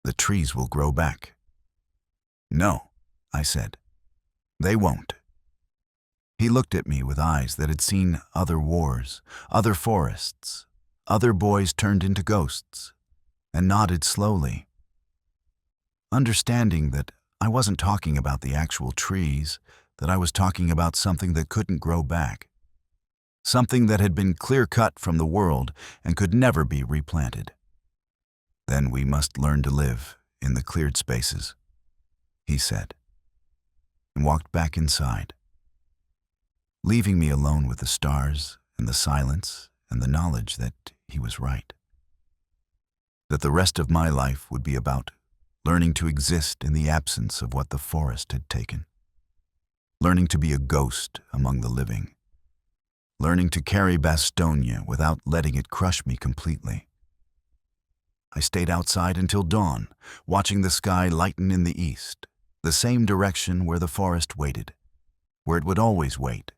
"The trees will grow back." "No," I said, "they won't." He looked at me with eyes that had seen other wars, other forests, other boys turned into ghosts, and nodded slowly, understanding that I wasn't talking about the actual trees, that I was talking about something that couldn't grow back, something that had been clear-cut from the world and could never be replanted. "Then we must learn to live in the cleared spaces," he said, and walked back inside. leaving me alone with the stars and the silence and the knowledge that he was right. That the rest of my life would be about learning to exist in the absence of what the forest had taken. Learning to be a ghost among the living. Learning to carry Bastogne without letting it crush me completely. I stayed outside until dawn, watching the sky lighten in the east, the same direction where the forest waited, where it would always wait,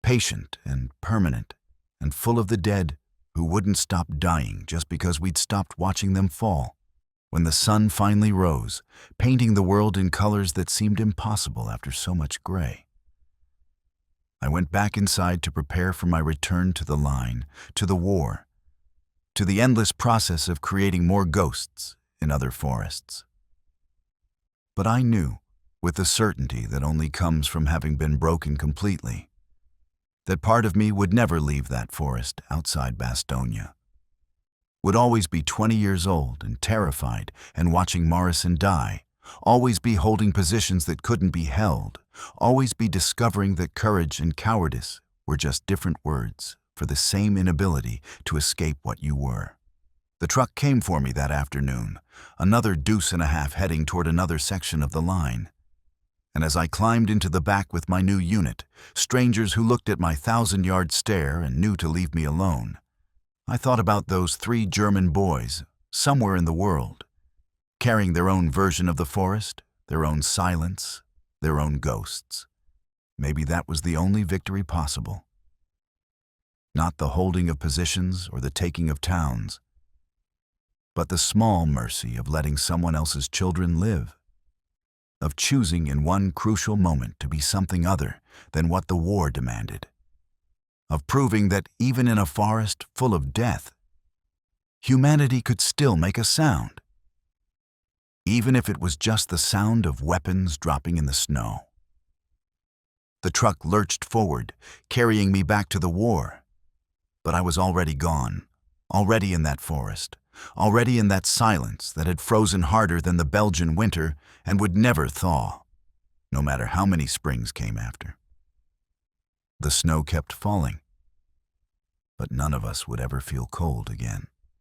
patient and permanent and full of the dead who wouldn't stop dying just because we'd stopped watching them fall. When the sun finally rose, painting the world in colors that seemed impossible after so much gray. I went back inside to prepare for my return to the line, to the war, to the endless process of creating more ghosts in other forests. But I knew, with the certainty that only comes from having been broken completely, that part of me would never leave that forest outside Bastogne. Would always be 20 years old and terrified and watching Morrison die, always be holding positions that couldn't be held, always be discovering that courage and cowardice were just different words for the same inability to escape what you were. The truck came for me that afternoon, another deuce and a half heading toward another section of the line. And as I climbed into the back with my new unit, strangers who looked at my 1,000-yard stare and knew to leave me alone, I thought about those 3 German boys somewhere in the world, carrying their own version of the forest, their own silence, their own ghosts. Maybe that was the only victory possible. Not the holding of positions or the taking of towns, but the small mercy of letting someone else's children live, of choosing in one crucial moment to be something other than what the war demanded, of proving that even in a forest full of death, humanity could still make a sound, even if it was just the sound of weapons dropping in the snow. The truck lurched forward, carrying me back to the war, but I was already gone, already in that forest, already in that silence that had frozen harder than the Belgian winter and would never thaw, no matter how many springs came after. The snow kept falling, but none of us would ever feel cold again.